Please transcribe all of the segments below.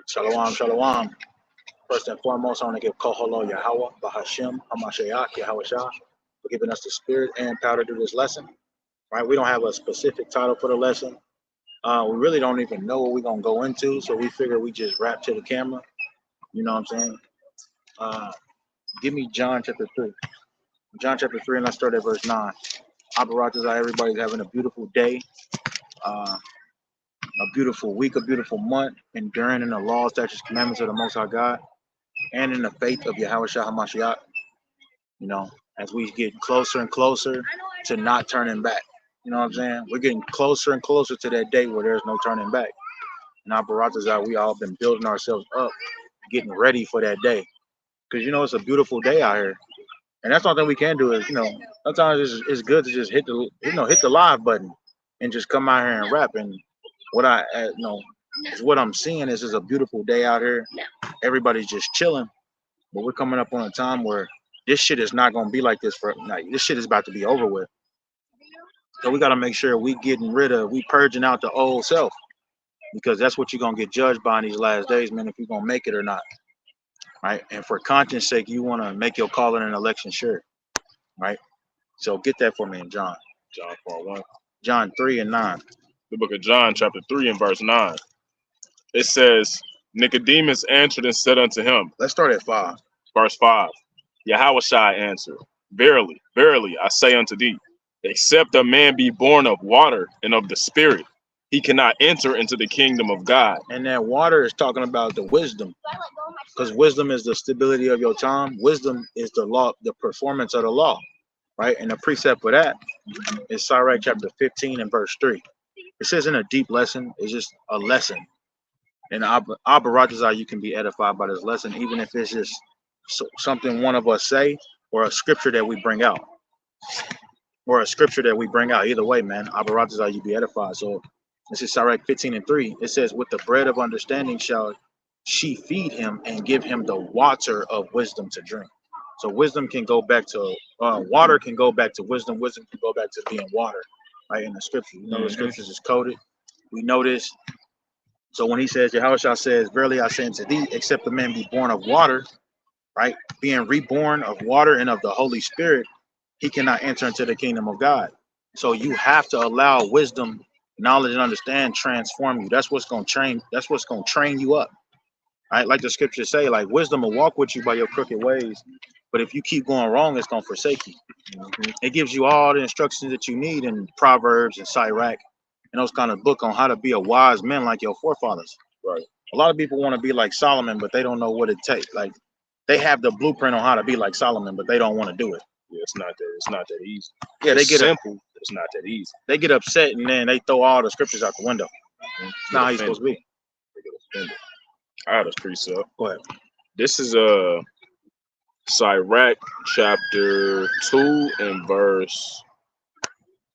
Shalom, shalom. First and foremost, I want to give Koholo Yahweh, Bahashim, Hamashiach, Yahweh Shah, for giving us the spirit and power to do this lesson. Right? We don't have a specific title for the lesson. We really don't even know what we're going to go into, so we figure we just rap to the camera. You know what I'm saying? Give me John chapter 3. John chapter 3, and let's start at verse 9. Apparatus, everybody's having a beautiful day, a beautiful week, a beautiful month, enduring in the laws, statutes, commandments of the Most High God, and in the faith of Yahweh Shah HaMashiach. You know, as we get closer and closer to not turning back. You know what I'm saying? We're getting closer and closer to that day where there's no turning back. And apparatus, we all been building ourselves up, getting ready for that day. Because, you know, it's a beautiful day out here. And that's one thing we can do is, you know, sometimes it's good to just hit the live button and just come out here and rap. And what is what I'm seeing is a beautiful day out here. Everybody's just chilling, but we're coming up on a time where this shit is not gonna be like this this shit is about to be over with. So we gotta make sure we purging out the old self, because that's what you're gonna get judged by in these last days, man, if you're gonna make it or not. Right? And for conscience sake, you wanna make your calling and election sure. Right? So get that for me in John. John 4:1. John 3 and 9. The book of John, chapter 3 and verse 9. It says, Nicodemus answered and said unto him. Let's start at 5. Verse 5. Yahweh Shai answered, Verily, verily, I say unto thee, except a man be born of water and of the Spirit, he cannot enter into the kingdom of God. And that water is talking about the wisdom, because wisdom is the stability of your time. Wisdom is the law, the performance of the law, right? And the precept for that is Sirach chapter 15 and verse 3. This isn't a deep lesson. It's just a lesson. And Abba you can be edified by this lesson, even if it's just something one of us say, or a scripture that we bring out. Either way, man, Abba you be edified. So this is Sirach 15 and 3. It says, with the bread of understanding shall she feed him and give him the water of wisdom to drink. So wisdom can go back to, water can go back to wisdom. Wisdom can go back to being water, right? In the scripture, you know, the scriptures is coded. We know this. So when he says, Yahushua says, verily I say unto thee, except the man be born of water, right? Being reborn of water and of the Holy Spirit, he cannot enter into the kingdom of God. So you have to allow wisdom, knowledge, and understand transform you. That's what's going to train. That's what's going to train you up, right? Like the scriptures say, like wisdom will walk with you by your crooked ways, but if you keep going wrong, it's going to forsake you. It gives you all the instructions that you need in Proverbs and Sirach and those kind of book on how to be a wise man like your forefathers. Right. A lot of people want to be like Solomon, but they don't know what it takes. Like they have the blueprint on how to be like Solomon, but they don't want to do it. Yeah, it's not that easy. Yeah, it's simple. It's not that easy. They get upset and then they throw all the scriptures out the window. It's not how you're supposed to be. They get offended. I had a precept. Go ahead. This is Sirach chapter 2 and verse.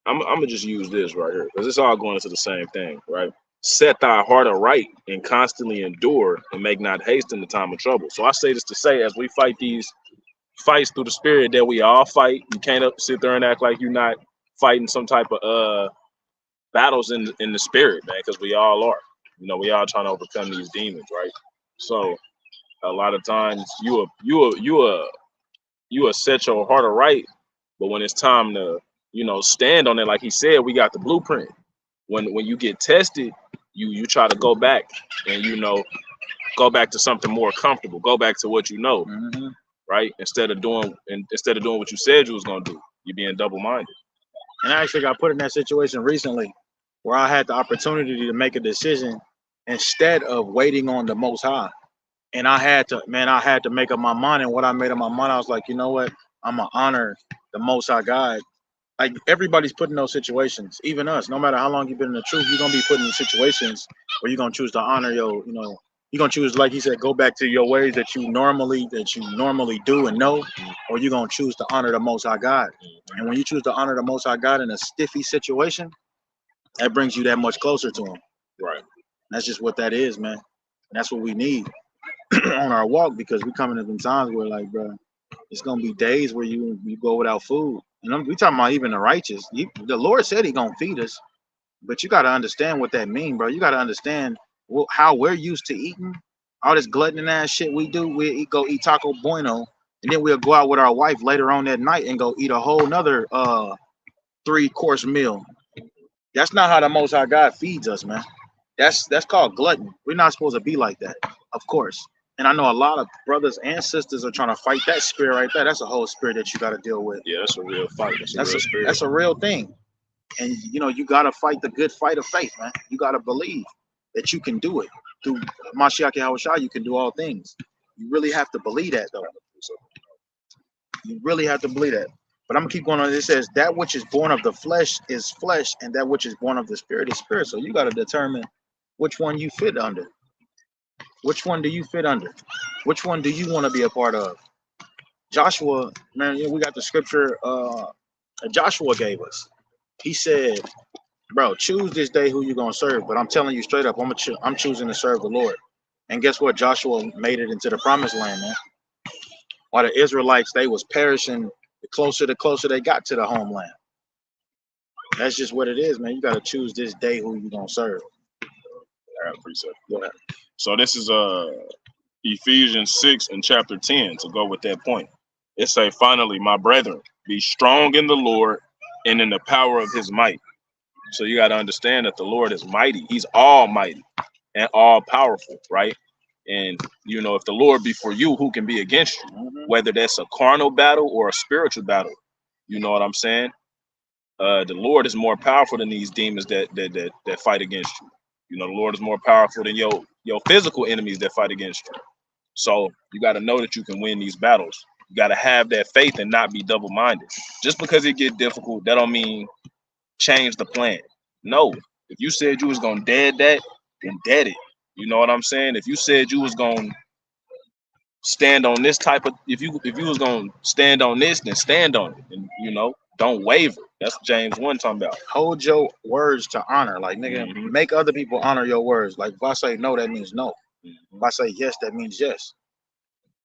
I'm gonna just use this right here because it's all going into the same thing, right? Set thy heart aright and constantly endure and make not haste in the time of trouble. So I say this to say, as we fight these fights through the spirit that we all fight, you can't sit there and act like you're not fighting some type of battles in the spirit, man, because we all are. You know, we all trying to overcome these demons, right? So a lot of times you set your heart aright, but when it's time to, you know, stand on it, like he said, we got the blueprint. When you get tested, you try to go back and, you know, go back to something more comfortable, go back to what you know, right? Instead of doing what you said you was gonna do, you're being double-minded. And I actually got put in that situation recently where I had the opportunity to make a decision instead of waiting on the Most High. And I had to make up my mind. And what I made up my mind, I was like, you know what? I'm gonna honor the Most High God. Like everybody's put in those situations, even us. No matter how long you've been in the truth, you're gonna be put in situations where you're gonna choose to honor your, you know, you're gonna choose, like he said, go back to your ways that you normally do and know, or you're gonna choose to honor the Most High God. And when you choose to honor the Most High God in a stiffy situation, that brings you that much closer to him. Right. That's just what that is, man. And that's what we need on our walk, because we coming to them times where, like, bro, it's gonna be days where you go without food. And we talking about even the righteous. The Lord said he gonna feed us, but you got to understand what that means, bro. You got to understand how we're used to eating All this glutton ass shit we do, we go eat Taco Bueno, and then we'll go out with our wife later on that night and go eat a whole nother 3-course meal. That's not how the Most High God feeds us, man. That's called gluttony. We're not supposed to be like that, of course. And I know a lot of brothers and sisters are trying to fight that spirit right there. That's a whole spirit that you got to deal with. Yeah, that's a real fight. That's a real spirit. That's a real thing. And you know, you got to fight the good fight of faith, man. You got to believe that you can do it. Through Mashiach Yahushua, you can do all things. You really have to believe that, though. You really have to believe that. But I'm gonna keep going on. It says that which is born of the flesh is flesh, and that which is born of the spirit is spirit. So you got to determine which one you fit under. Which one do you fit under? Which one do you want to be a part of? Joshua, man, we got the scripture Joshua gave us. He said, bro, choose this day who you're going to serve. But I'm telling you straight up, I'm choosing to serve the Lord. And guess what? Joshua made it into the promised land, man. While the Israelites, they was perishing the closer they got to the homeland. That's just what it is, man. You got to choose this day who you're going to serve. All right, precept. Go ahead. So this is Ephesians 6 and chapter 10 to go with that point. It say, finally, my brethren, be strong in the Lord and in the power of his might. So you got to understand that the Lord is mighty. He's almighty and all powerful, right? And, you know, if the Lord be for you, who can be against you? Whether that's a carnal battle or a spiritual battle. You know what I'm saying? The Lord is more powerful than these demons that fight against you. You know, the Lord is more powerful than your physical enemies that fight against you. So you got to know that you can win these battles. You got to have that faith and not be double-minded. Just because it get difficult, that don't mean change the plan. No, if you said you was gonna dead that, then dead it. You know what I'm saying? If you said you was gonna stand on this type of, if you was gonna stand on this, then stand on it. And you know, don't waver. That's what James 1 talking about. Hold your words to honor. Like, nigga, make other people honor your words. Like, if I say no, that means no. If I say yes, that means yes.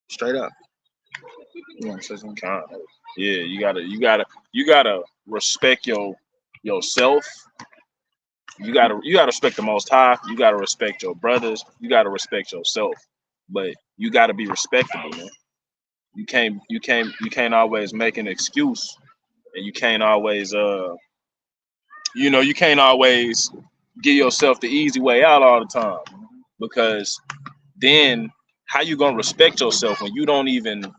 Straight up. You want to say something? Yeah, you gotta respect yourself. You gotta respect the Most High. You gotta respect your brothers. You gotta respect yourself. But you gotta be respectable, man. You can't always make an excuse, and you can't always you can't always give yourself the easy way out all the time, because then how you gonna respect yourself when you don't even?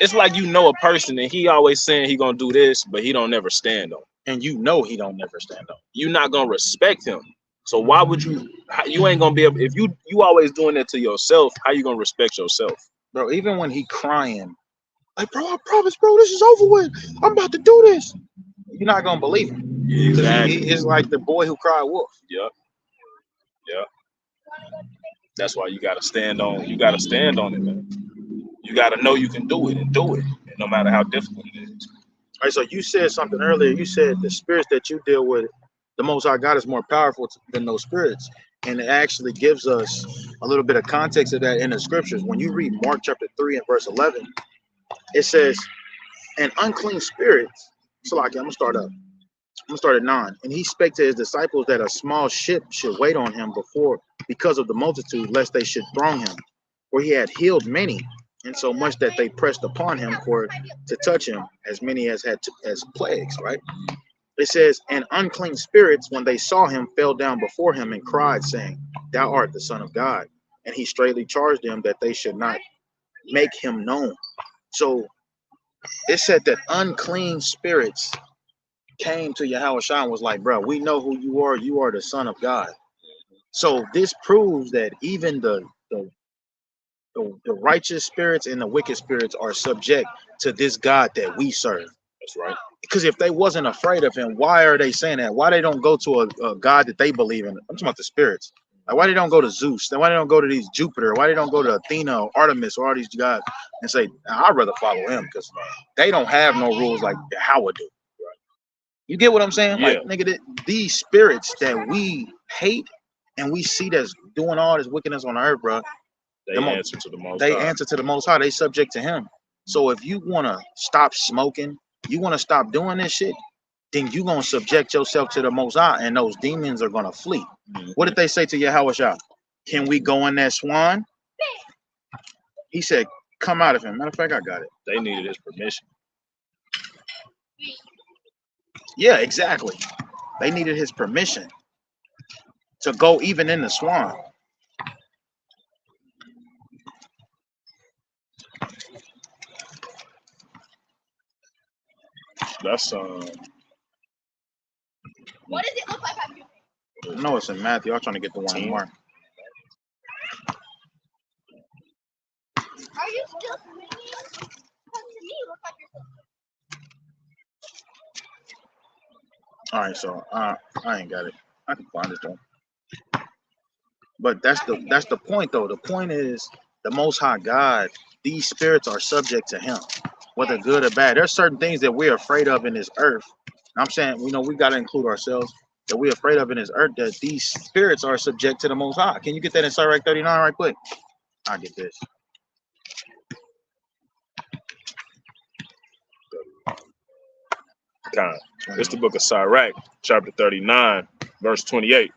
It's like, you know, a person and he always saying he gonna do this, but he don't never stand on it. And you know he don't never stand on it. You're not gonna respect him. So why would you? You ain't gonna be able. If you always doing that to yourself, how you gonna respect yourself, bro? Even when he crying, like, bro, I promise, bro, this is over with. I'm about to do this. You're not gonna believe him. Exactly. He is like the boy who cried wolf. Yep. Yep. That's why you gotta stand on. You gotta stand on it, man. You gotta know you can do it and do it, no matter how difficult it is. All right. So you said something earlier. You said the spirits that you deal with, the Most High God is more powerful than those spirits, and it actually gives us a little bit of context of that in the scriptures. When you read Mark chapter 3 and verse 11, it says, "And unclean spirits." So, like, I'm gonna start at 9. And he spake to his disciples that a small ship should wait on him because of the multitude, lest they should throng him. For he had healed many, and so much that they pressed upon him to touch him, as many as plagues, right? It says, and unclean spirits, when they saw him, fell down before him and cried, saying, Thou art the Son of God. And he straightly charged them that they should not make him known. So it said that unclean spirits came to Yahushua and was like, bro, we know who you are. You are the Son of God. So this proves that even the righteous spirits and the wicked spirits are subject to this God that we serve. That's right. Because if they wasn't afraid of him, why are they saying that? Why they don't go to a God that they believe in? I'm talking about the spirits. Like, why they don't go to Zeus? Why they don't go to these Jupiter? Why they don't go to Athena or Artemis or all these gods and say, I'd rather follow him, because they don't have no rules like Howard do. Right. You get what I'm saying? Yeah. Like, nigga, these spirits that we hate and we see that's doing all this wickedness on earth, bro. They answer to the Most They High. answer to the Most High. They subject to him. So if you want to stop smoking, you want to stop doing this shit, then you going to subject yourself to the Most High, and those demons are going to flee. Mm-hmm. What did they say to Yahushua? Can we go in that swan? He said, "Come out of him." Matter of fact, I got it. They needed his permission. Yeah, exactly. They needed his permission to go even in the swamp. That's What does it look like on you? I know it's in Matthew. I'm trying to get the one in 10. Mark. Are you still swinging? Because to me, it looks like you're still All right, so I ain't got it. I can find it though. But that's the point though. The point is the Most High God. These spirits are subject to Him, whether good or bad. There's certain things that we're afraid of in this earth. I'm saying, we got to include ourselves that we're afraid of in this earth. That these spirits are subject to the Most High. Can you get that in Sirach 39 right quick? I'll get this. Kind. It's the book of Sirach, chapter 39, verse 28.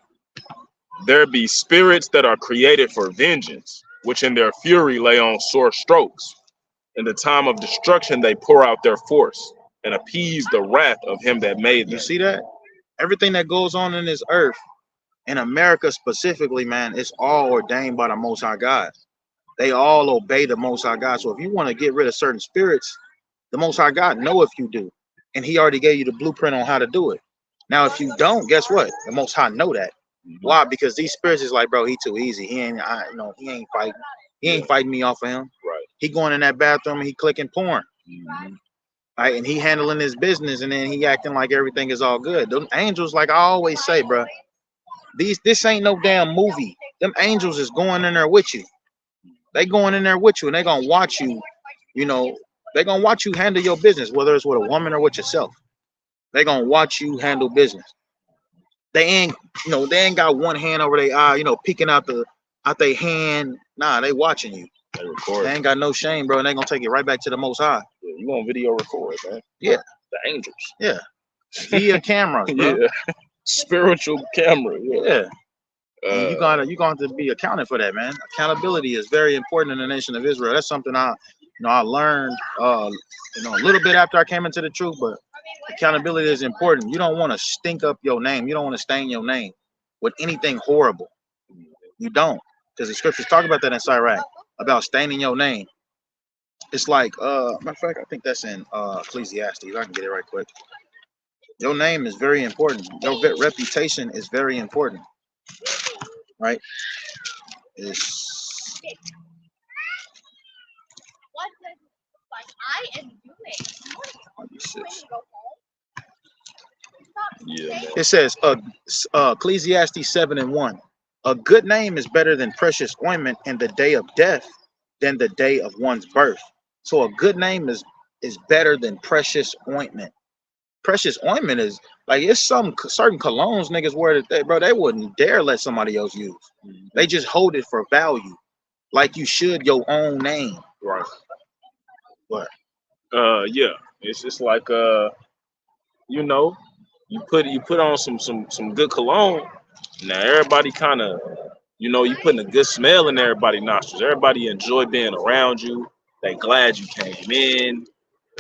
There be spirits that are created for vengeance, which in their fury lay on sore strokes. In the time of destruction, they pour out their force and appease the wrath of him that made them. You see that? Everything that goes on in this earth, in America specifically, man, it's all ordained by the Most High God. They all obey the Most High God. So if you want to get rid of certain spirits, the Most High God know if you do. And He already gave you the blueprint on how to do it. Now, if you don't, guess what? The Most High know that. Why? Because these spirits is like, bro, he too easy. He ain't fighting. He ain't fighting me off of him. Right. He going in that bathroom and he clicking porn. Mm-hmm. Right, and he handling his business, and then he acting like everything is all good. Them angels, like I always say, bro, this ain't no damn movie. Them angels is going in there with you. They going in there with you, and they gonna watch you. They gonna watch you handle your business, whether it's with a woman or with yourself. They gonna watch you handle business. They ain't got one hand over their eye, peeking out their hand. Nah, they watching you. They record. They ain't got no shame, bro, and they gonna take it right back to the Most High. Yeah, you on video record, man. Yeah. The angels. Yeah. Via cameras, bro. Yeah. Spiritual camera. Yeah. And you gonna have to be accounted for that, man. Accountability is very important in the nation of Israel. That's something I learned a little bit after I came into the truth, but accountability is important. You don't want to stink up your name. You don't want to stain your name with anything horrible. You don't, because the scriptures talk about that in Sirach, about staining your name. It's like, matter of fact, I think that's in Ecclesiastes. I can get it right quick. Your name is very important. Your reputation is very important, right? It's what does it look like? I am doing. Yeah. It says, Ecclesiastes 7:1. A good name is better than precious ointment in the day of death than the day of one's birth. So a good name is better than precious ointment. Precious ointment is like, it's some certain colognes niggas wear that they wouldn't dare let somebody else use. They just hold it for value, like you should your own name. Right. What? Yeah. It's just like you put on some good cologne. Now everybody kind of, you putting a good smell in everybody's nostrils. Everybody enjoy being around you. They glad you came in.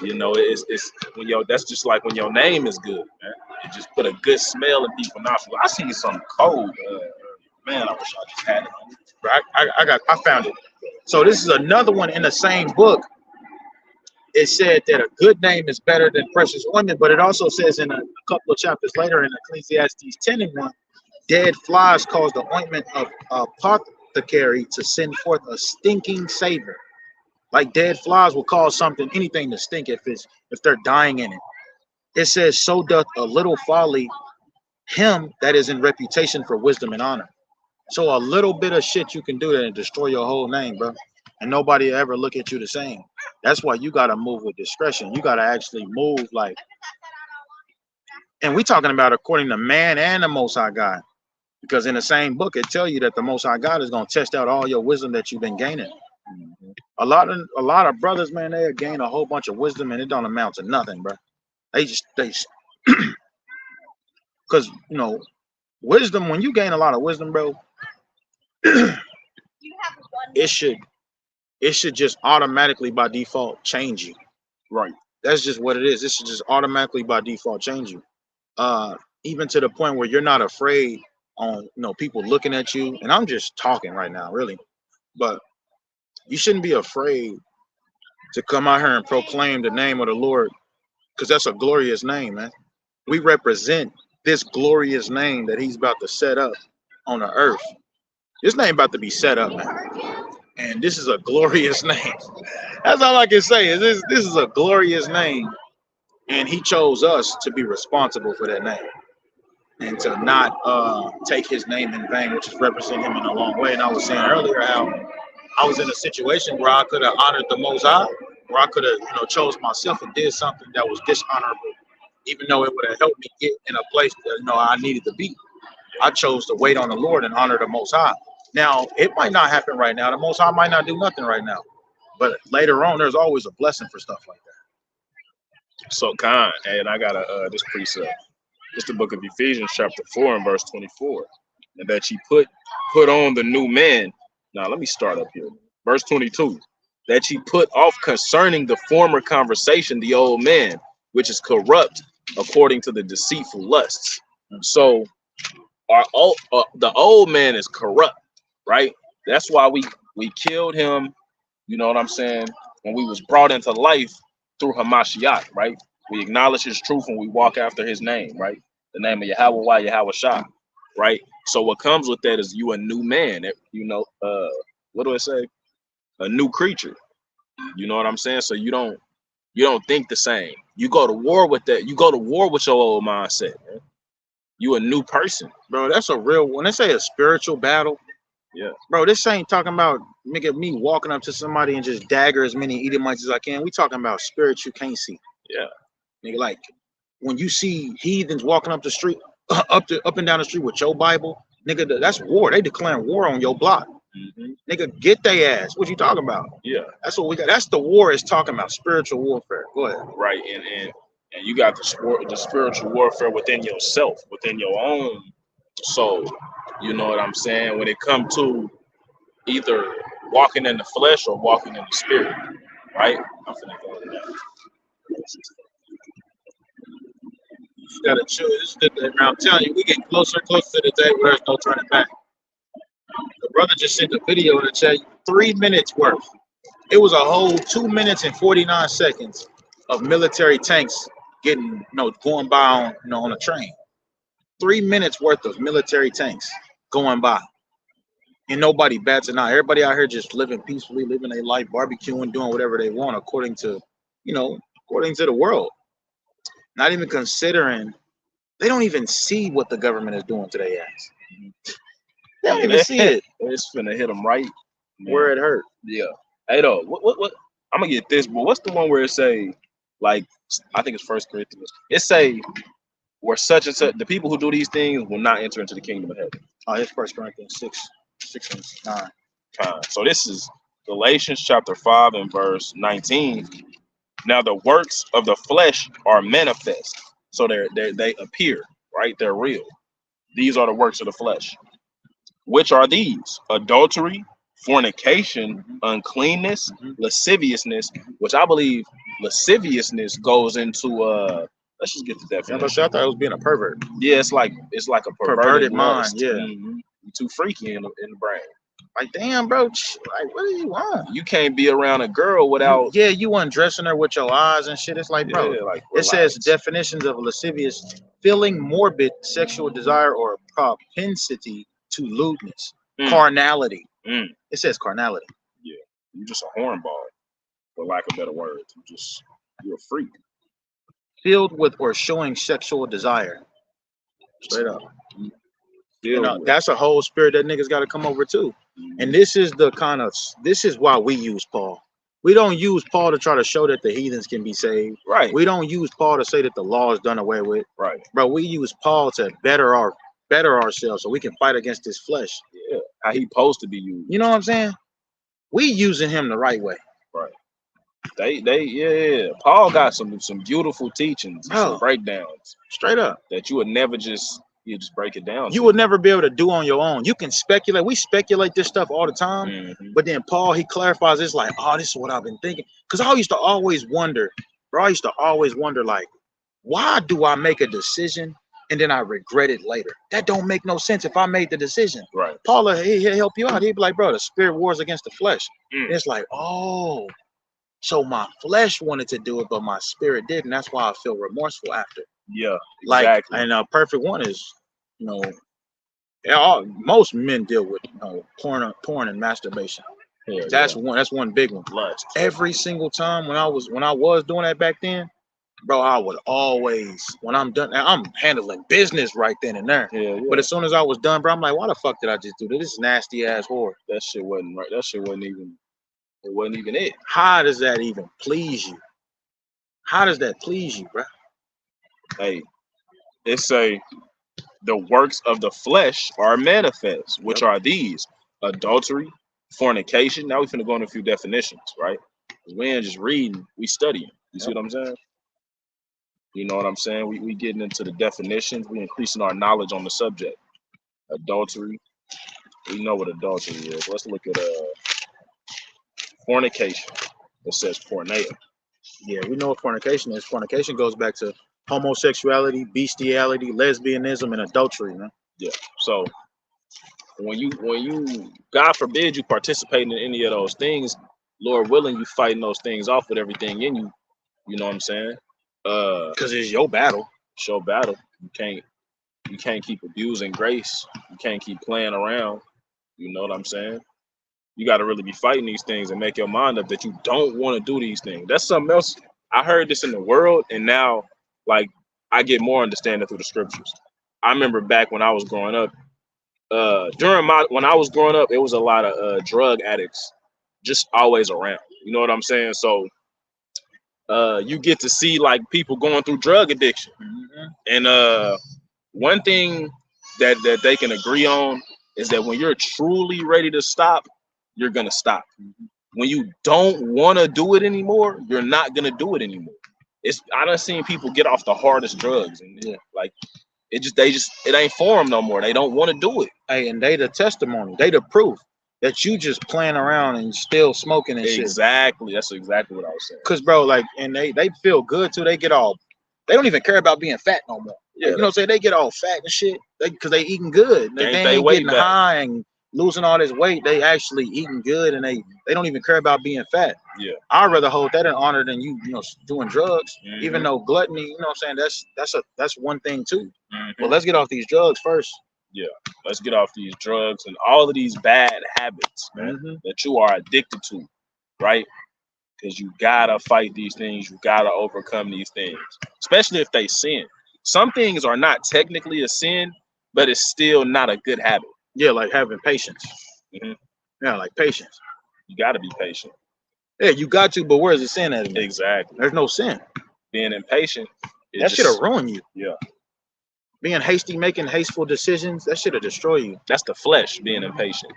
It's when that's just like when your name is good, man. You just put a good smell in people's nostrils. I seen something cold. Man, I wish I just had it. I found it. So this is another one in the same book. It said that a good name is better than precious ointment, but it also says in a couple of chapters later in Ecclesiastes 10:1, dead flies cause the ointment of apothecary to send forth a stinking savor. Like dead flies will cause anything to stink if they're dying in it. It says, so doth a little folly him that is in reputation for wisdom and honor. So a little bit of shit you can do that and destroy your whole name, bro. And nobody ever look at you the same. That's why you gotta move with discretion. You gotta actually move like, and we talking about according to man and the Most High God. Because in the same book, it tell you that the Most High God is gonna test out all your wisdom that you've been gaining. A lot of brothers, man, they gain a whole bunch of wisdom and it don't amount to nothing, bro. They because wisdom, when you gain a lot of wisdom, bro, it should it should just automatically by default change you. Right. That's just what it is. It should just automatically by default change you. Even to the point where you're not afraid on people looking at you. And I'm just talking right now, really. But you shouldn't be afraid to come out here and proclaim the name of the Lord, because that's a glorious name, man. We represent this glorious name that He's about to set up on the earth. This name about to be set up, man. And this is a glorious name. That's all I can say. Is this is a glorious name, and He chose us to be responsible for that name and to not take His name in vain, which is represent Him in a long way. And I was saying earlier how I was in a situation where I could have honored the Most High, where I could have chose myself and did something that was dishonorable, even though it would have helped me get in a place that I needed to be. I chose to wait on the Lord and honor the Most High. Now, it might not happen right now. The Most High might not do nothing right now. But later on, there's always a blessing for stuff like that. So kind, and I got this precept. It's the book of Ephesians, chapter 4, and verse 24. And that ye put on the new man. Now, let me start up here. Verse 22. That ye put off concerning the former conversation the old man, which is corrupt according to the deceitful lusts. So the old man is corrupt, right? That's why we killed him, you know what I'm saying, when we was brought into life through Hamashiach, right? We acknowledge His truth and we walk after His name, right? The name of Yahweh, Yahweh Shah, right? So what comes with that is you a new man, what do I say? A new creature. You know what I'm saying? So you don't think the same. You go to war with that. You go to war with your old mindset, man. You a new person. Bro, that's a real, when they say a spiritual battle, yeah. Bro, this ain't talking about me walking up to somebody and just dagger as many Edomites as I can. We talking about spirits you can't see. Yeah. Nigga, like when you see heathens walking up the street, up and down the street with your Bible, nigga, that's war. They declaring war on your block. Mm-hmm. Nigga, get their ass. What you talking about? Yeah. That's what we got. That's the war is talking about, spiritual warfare. Go ahead. Right, and you got the spiritual warfare within yourself, within your own soul. You know what I'm saying? When it comes to either walking in the flesh or walking in the spirit, right? I'm finna go to that. You gotta chill. This is I'm telling you, we get closer and closer to the day where there's no turning back. The brother just sent a video in the chat, 3 minutes worth. It was a whole 2 minutes and 49 seconds of military tanks getting, going by on a train. 3 minutes worth of military tanks going by. And nobody bats an eye. Everybody out here just living peacefully, living their life, barbecuing, doing whatever they want according to the world. Not even considering, they don't even see what the government is doing to their ass. They don't even see it. It's finna hit them right where it hurt. Yeah. Hey, though, what? I'm gonna get this, but what's the one where it say, like, I think it's 1 Corinthians. It say, where such and such, the people who do these things will not enter into the kingdom of heaven. Oh, it's 1 Corinthians 6 and 9. So this is Galatians chapter 5 and verse 19. Now the works of the flesh are manifest. So they appear, right? They're real. These are the works of the flesh. Which are these? Adultery, fornication, uncleanness, lasciviousness, which I believe lasciviousness goes into let's just get to that. I thought it was being a pervert. Yeah, it's like a perverted mind. Yeah. Mm-hmm. You're too freaky in the brain. Like, damn, bro, like, what do you want? You can't be around a girl without. Yeah, you undressing her with your eyes and shit. It's like, bro, like, it says definitions of lascivious: feeling morbid sexual desire or propensity to lewdness, carnality. It says carnality. Yeah, you're just a hornball, for lack of better words. You're a freak. Filled with or showing sexual desire. Straight up. That's a whole spirit that niggas got to come over to. And this is why we use Paul. We don't use Paul to try to show that the heathens can be saved. Right. We don't use Paul to say that the law is done away with. Right. Bro, we use Paul to better ourselves so we can fight against this flesh. Yeah. How he supposed to be used. You know what I'm saying? We using him the right way. Right. Paul got some beautiful teachings, some breakdowns. Straight up. That you would never just, You just break it down. You would never be able to do on your own. You can speculate. We speculate this stuff all the time. Mm-hmm. But then Paul, he clarifies it's like, oh, this is what I've been thinking. Because I used to always wonder, bro, like, why do I make a decision and then I regret it later? That don't make no sense if I made the decision. Right. Paul, he'll help you out. He'd be like, bro, the spirit wars against the flesh. Mm. It's like, oh, so my flesh wanted to do it, but my spirit didn't. That's why I feel remorseful after. Yeah, Like, exactly. and a perfect one is, most men deal with porn and masturbation. Yeah, That's one big one. Lust. Every single time when I was doing that back then, bro, I would always, when I'm done, I'm handling business right then and there. Yeah. But as soon as I was done, bro, I'm like, why the fuck did I just do this? This is nasty ass whore. That shit wasn't right. That shit wasn't even. It wasn't even it. How does that even please you? How does that please you, bro? Hey, it say the works of the flesh are manifest, which are these: adultery, fornication. Now we finna go into a few definitions, right? We ain't just reading, we studying. You see what I'm saying? You know what I'm saying? We getting into the definitions. We increasing our knowledge on the subject. Adultery. We know what adultery is. Let's look at fornication. It says porneia. Yeah, we know what fornication is. Fornication goes back to homosexuality, bestiality, lesbianism, and adultery, man. Yeah. So when you God forbid you participate in any of those things, Lord willing, you fighting those things off with everything in you. You know what I'm saying? Because it's your battle. It's your battle. You can't keep abusing grace. You can't keep playing around. You know what I'm saying? You got to really be fighting these things and make your mind up that you don't want to do these things. That's something else. I heard this in the world, and now, like, I get more understanding through the scriptures. I remember back when I was growing up, when I was growing up, it was a lot of drug addicts just always around. You know what I'm saying? So you get to see like people going through drug addiction. Mm-hmm. And one thing that they can agree on is that when you're truly ready to stop, you're gonna stop. Mm-hmm. When you don't want to do it anymore, you're not gonna do it anymore. I done seen people get off the hardest drugs, and like it ain't for them no more. They don't want to do it. Hey, and they the testimony, they the proof that you just playing around and still smoking and shit. Exactly. That's exactly what I was saying. Cause bro, like, and they feel good too. They don't even care about being fat no more. Yeah. You know what I'm saying? They get all fat and shit. Cause they eating good. They ain't getting high and losing all this weight. They actually eating good, and they don't even care about being fat. Yeah. I'd rather hold that in honor than you doing drugs. Mm-hmm. Even though gluttony, you know what I'm saying, that's one thing too. Mm-hmm. But let's get off these drugs first. Yeah, let's get off these drugs and all of these bad habits, man, that you are addicted to, right? Because you gotta fight these things. You gotta overcome these things, especially if they sin. Some things are not technically a sin, but it's still not a good habit. Yeah, like having patience. Mm-hmm. Yeah, like patience. You gotta be patient. Yeah, you got to, but where's the sin at? Exactly. There's no sin. Being impatient. That shit'll ruin you. Yeah. Being hasty, making hasteful decisions, that shit'll destroy you. That's the flesh being impatient.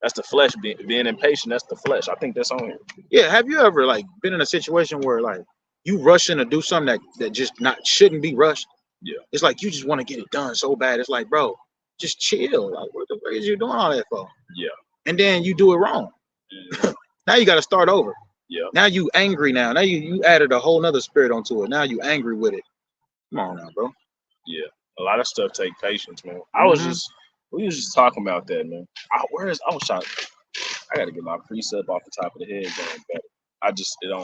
That's the flesh being impatient. That's the flesh. I think that's on here. Yeah. Have you ever like been in a situation where like you rushing to do something that just shouldn't be rushed? Yeah. It's like you just want to get it done so bad. It's like, bro, just chill. Like, what the fuck is you doing all that for? Yeah. And then you do it wrong. Mm-hmm. Now you got to start over. Yeah. Now you angry now. Now you added a whole nother spirit onto it. Now you angry with it. Come on now, bro. Yeah. A lot of stuff take patience, man. We was just talking about that, man. I gotta get my precept off the top of the head going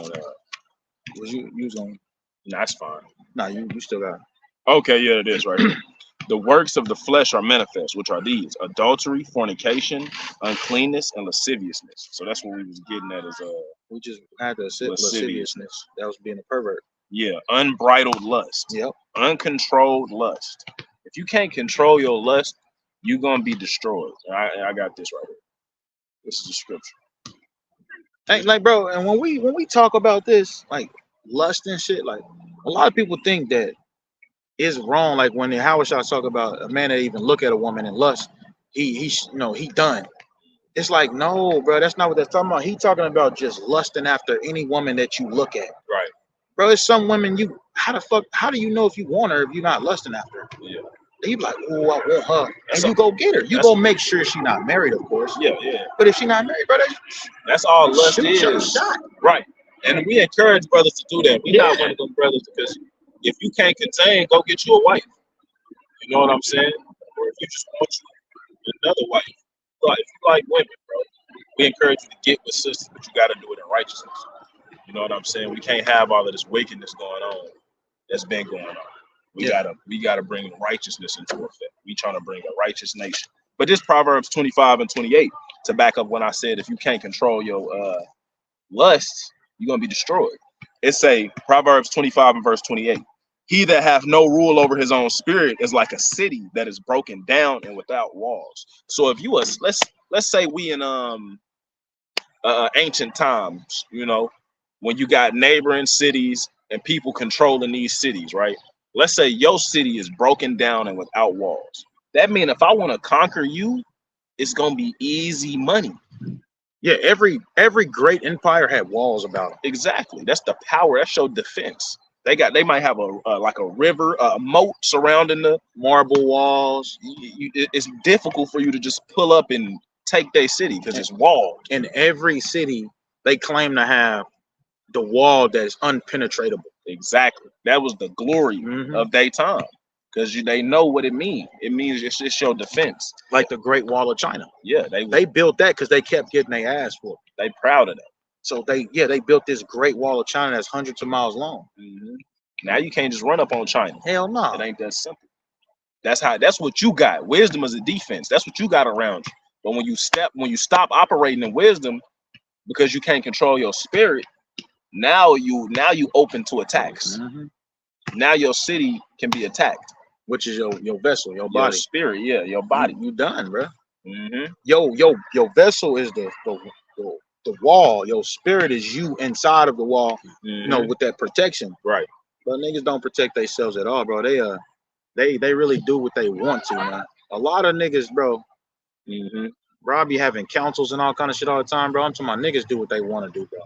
better. Was you was on? Nah, that's fine. Nah, you still got it. Okay, yeah, it is right here. The works of the flesh are manifest, which are these: adultery, fornication, uncleanness, and lasciviousness. So that's what we was getting at is we just had the lasciviousness. That was being a pervert. Yeah, unbridled lust. Yep. Uncontrolled lust. If you can't control your lust, you're gonna be destroyed. I got this right here. This is the scripture. Hey, like, bro, and when we talk about this, like lust and shit, like a lot of people think that it's wrong. Like when the Howard shots talk about a man that even look at a woman and lust, he done. It's like, no, bro, that's not what they're talking about. He talking about just lusting after any woman that you look at. Right. Bro, it's some women how do you know if you want her if you're not lusting after her? Yeah. You be like, oh, I want her, and That's you a- go get her. You that's- go make sure she not married, of course. Yeah, yeah. But if she not married, brother, That's all lust shoot your is. shot. Right. And we encourage brothers to do that. We're not Yeah. one of them brothers because if you can't contain, go get you a wife. You know what I'm saying? Or if you just want you another wife. But if you like women, bro, we encourage you to get with sisters, but you got to do it in righteousness. You know what I'm saying? We can't have all of this wickedness going on that's been going on. We gotta bring righteousness into effect. We trying to bring a righteous nation. But this Proverbs 25 and 28 to back up when I said if you can't control your lust, you're gonna be destroyed. It say Proverbs 25 and verse 28. He that hath no rule over his own spirit is like a city that is broken down and without walls. So if you was let's say we in ancient times, you know, when you got neighboring cities and people controlling these cities, right? Let's say your city is broken down and without walls. That means if I want to conquer you, it's gonna be easy money. Yeah, every great empire had walls about them. Exactly. That's the power. That's your defense. They might have a like a river, a moat surrounding the Marble walls. it's difficult for you to just pull up and take their city because it's walled. In every city, they claim to have the wall that is unpenetratable. Exactly. That was the glory Mhm. of their time because they know what it means. It means it's your defense. Like the Great Wall of China. Yeah, They built that because they kept getting their ass for it. they proud of that. So they built this Great Wall of China that's hundreds of miles long. Now you can't just run up on China. Hell no. It ain't that simple. That's what you got. Wisdom is a defense. That's what you got around you. But when you stop operating in wisdom because you can't control your spirit, now you open to attacks. Mhm. Now your city can be attacked. Which is your vessel, your Your body. spirit, yeah, your body. You done, bro. Mm-hmm. Your vessel is the wall. Your spirit is you inside of the wall. You know, with that protection. Right. But niggas don't protect themselves at all, bro. They really do what they want to, man. A lot of niggas, bro. Bro, I be having councils and all kind of shit all the time, bro. I'm talking about niggas do what they want to do, bro.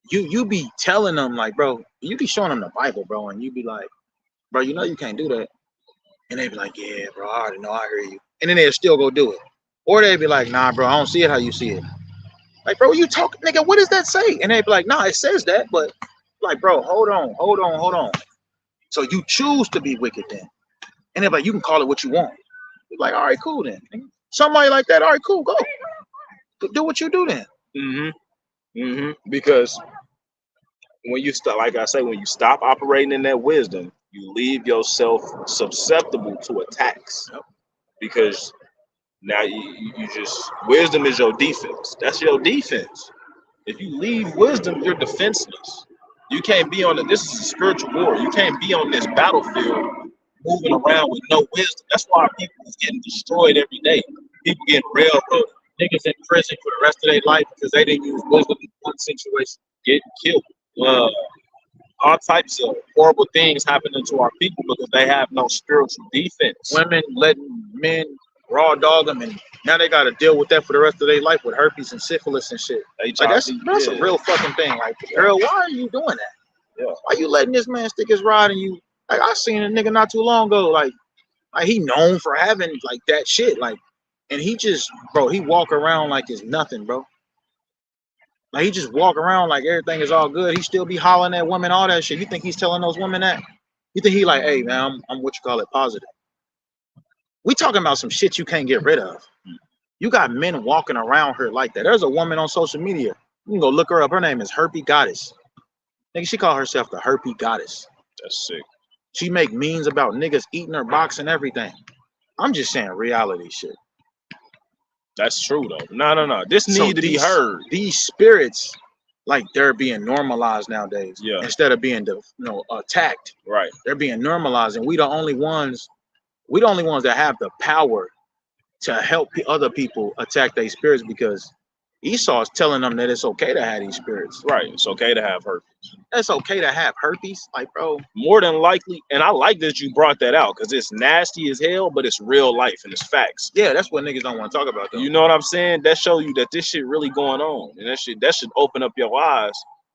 You be telling them, like, bro, you be showing them the Bible, bro, and you be like, bro, you know you can't do that. And they be like, yeah, bro, I already know, I hear you. And then they'll still go do it. Or they be like, nah, bro, I don't see it how you see it. Like, bro, you talking, nigga, what does that say? And they be like, nah, it says that, but like, bro, hold on. So you choose to be wicked then. And they're like, you can call it what you want. You're like, all right, cool then. Somebody like that, all right, cool, go. Do what you do then. Because when you stop, like I say, when you stop operating in that wisdom, you leave yourself susceptible to attacks. Because now you just wisdom is your defense. That's your defense. If you leave wisdom, you're defenseless. You can't be on this is a spiritual war. You can't be on this battlefield moving around with no wisdom. That's why people is getting destroyed every day. People getting railroaded. Niggas in prison for the rest of their life because they didn't use wisdom in one situation, getting killed. All types of horrible things happening to our people because they have no spiritual defense. Women letting men raw dog them, and now they got to deal with that for the rest of their life with herpes and syphilis and shit. They Like that's a real fucking thing. Like, girl, why are you doing that? Yeah. Why you letting this man stick his rod in you? Like, I seen a nigga not too long ago. Like he known for having like that shit. Like, and he just, bro, he walk around like it's nothing, bro. Like he just walk around like everything is all good. He still be hollering at women, all that shit. You think he's telling those women that? You think he like, hey man, I'm what you call it, positive. We talking about some shit you can't get rid of. You got men walking around her like that. There's a woman on social media. You can go look her up. Her name is Herpy Goddess. Nigga, she call herself the Herpy Goddess. That's sick. She make memes about niggas eating her box and everything. I'm just saying reality shit. That's true though. No. This need to be heard. These spirits, like they're being normalized nowadays. Yeah. Instead of being attacked. Right. They're being normalized, and we the only ones that have the power to help other people attack their spirits, because Esau is telling them that it's okay to have these spirits. Right. It's okay to have herpes. It's okay to have herpes. Like, bro. More than likely, and I like that you brought that out because it's nasty as hell, but it's real life and it's facts. Yeah, that's what niggas don't want to talk about though. You know what I'm saying? That show you that this shit really going on. And that should open up your eyes.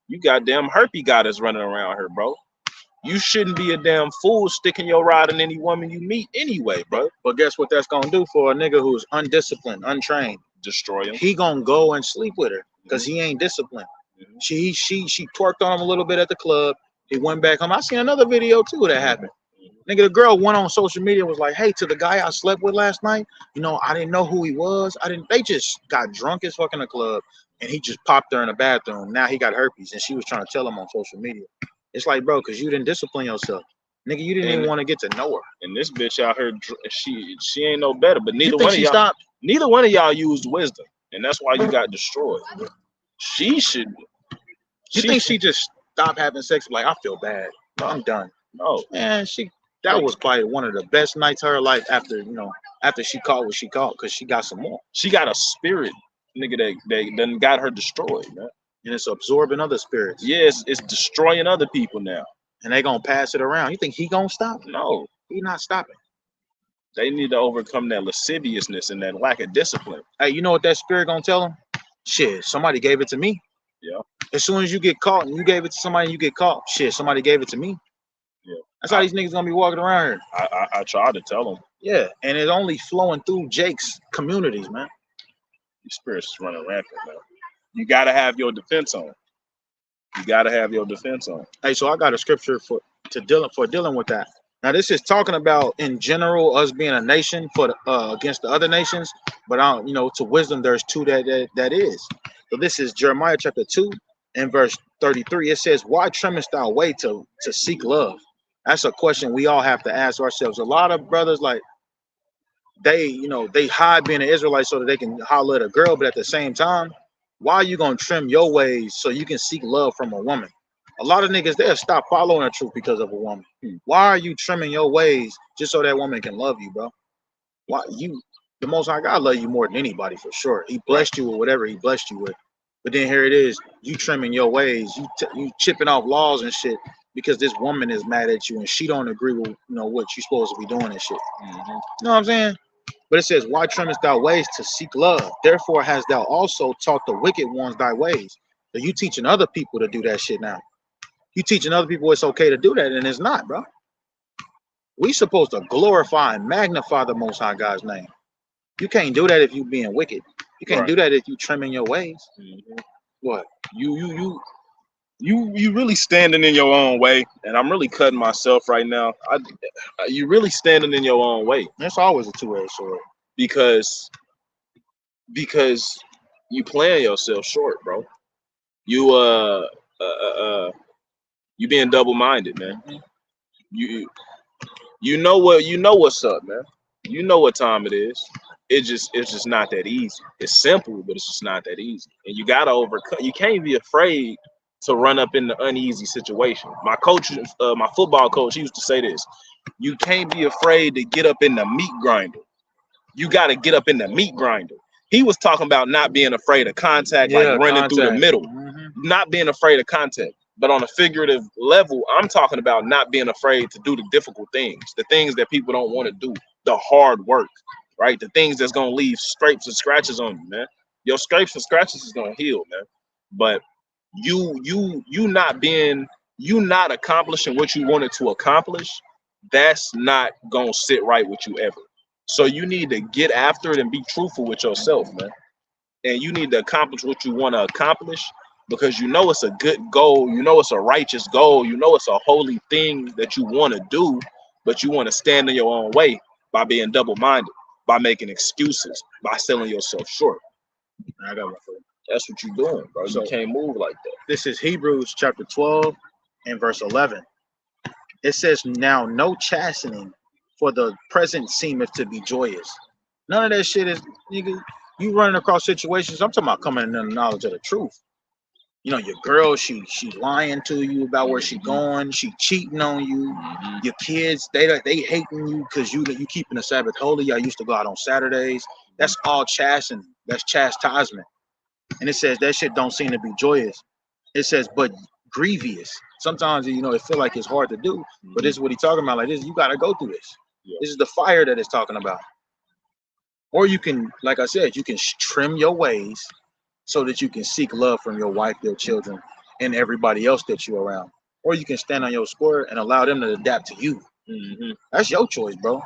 You goddamn herpes goddess running around here, bro. You shouldn't be a damn fool sticking your rod in any woman you meet anyway, bro. But guess what that's gonna do for a nigga who's undisciplined, untrained? Destroy him. He gonna go and sleep with her because he ain't disciplined. Mhm. She twerked on him a little bit at the club. He went back home. I seen another video too that happened. Nigga, the girl went on social media, was like, "Hey, to the guy I slept with last night, I didn't know who he was. They just got drunk as fuck in the club, and he just popped her in the bathroom. Now he got herpes, and she was trying to tell him on social media. It's like, bro, because you didn't discipline yourself, nigga. You didn't even want to get to know her. And this bitch out here, she ain't no better. But You neither think one of she y'all, stopped? neither one of y'all used wisdom, and that's why you got destroyed. She should. You think she just stopped having sex? Like, I feel bad. No, I'm done. No, Man, that was probably one of the best nights of her life after she caught what she caught, because she got some more. She got a spirit, nigga, that done got her destroyed, man. And it's absorbing other spirits. Yes, it's destroying other people now. And they gonna pass it around. You think he gonna stop? No, He not stopping. they need to overcome that lasciviousness and that lack of discipline. Hey, you know what that spirit gonna tell him? Shit, somebody gave it to me. Yeah. As soon as you get caught and you gave it to somebody and you get caught, shit, somebody gave it to me. Yeah. That's how these niggas gonna be walking around here. I tried to tell them. Yeah, and it's only flowing through Jake's communities, man. These spirits is running rampant, man. You gotta have your defense on. You gotta have your defense on. Hey, so I got a scripture for dealing with that. Now, this is talking about in general us being a nation against the other nations, but to wisdom there's two that is. So this is Jeremiah chapter 2 and verse 33. It says, "Why trimmest thou way to seek love?" That's a question we all have to ask ourselves. A lot of brothers, like, they hide being an Israelite so that they can holler at a girl, but at the same time, why are you gonna trim your ways so you can seek love from a woman? A lot of niggas, they'll stop following the truth because of a woman. Why are you trimming your ways just so that woman can love you, bro? Why the Most High God love you more than anybody, for sure. He blessed you with whatever he blessed you with. But then here it is, you trimming your ways, you chipping off laws and shit because this woman is mad at you and she don't agree with what you're supposed to be doing and shit. Mm-hmm. You know what I'm saying? But it says, "Why trimmest thou ways to seek love? Therefore hast thou also taught the wicked ones thy ways." So you teaching other people to do that shit now. You teaching other people it's okay to do that, and it's not, bro. We supposed to glorify and magnify the Most High God's name. You can't do that if you being wicked. You can't do that if you trimming your ways. Mm-hmm. What? You really standing in your own way, and I'm really cutting myself right now. You really standing in your own way. It's always a two-edged sword. Because you playing yourself short, bro. You you being double-minded, man. You know what's up, man. You know what time it is. It's just not that easy. It's simple, but it's just not that easy. And you gotta overcome. You can't be afraid to run up in the uneasy situation. My coach, my football coach, he used to say this: you can't be afraid to get up in the meat grinder. You gotta get up in the meat grinder. He was talking about not being afraid of contact, like running through the middle, not being afraid of contact. But on a figurative level, I'm talking about not being afraid to do the difficult things, the things that people don't want to do, the hard work, right? The things that's gonna leave scrapes and scratches on you, man. Your scrapes and scratches is gonna heal, man. But you not accomplishing what you wanted to accomplish, that's not gonna sit right with you ever. So you need to get after it and be truthful with yourself, man. And you need to accomplish what you want to accomplish, because it's a good goal, it's a righteous goal, it's a holy thing that you want to do, but you want to stand in your own way by being double-minded, by making excuses, by selling yourself short. I got my foot. That's what you're doing, bro. So, you can't move like that. This is Hebrews chapter 12 and verse 11. It says, "Now no chastening for the present seemeth to be joyous." None of that shit is, nigga, you running across situations. I'm talking about coming into the knowledge of the truth. Your girl, she lying to you about where she going. She cheating on you. Your kids, they hating you because you keeping the Sabbath holy. Y'all used to go out on Saturdays. That's all chastening. That's chastisement. And it says that shit don't seem to be joyous. It says, but grievous. Sometimes it feel like it's hard to do, but this is what he's talking about. Like this, you gotta go through this. Yeah. This is the fire that it's talking about. Or you can, like I said, you can trim your ways so that you can seek love from your wife, your children, and everybody else that you're around. or you can stand on your square and allow them to adapt to you. That's your choice, bro.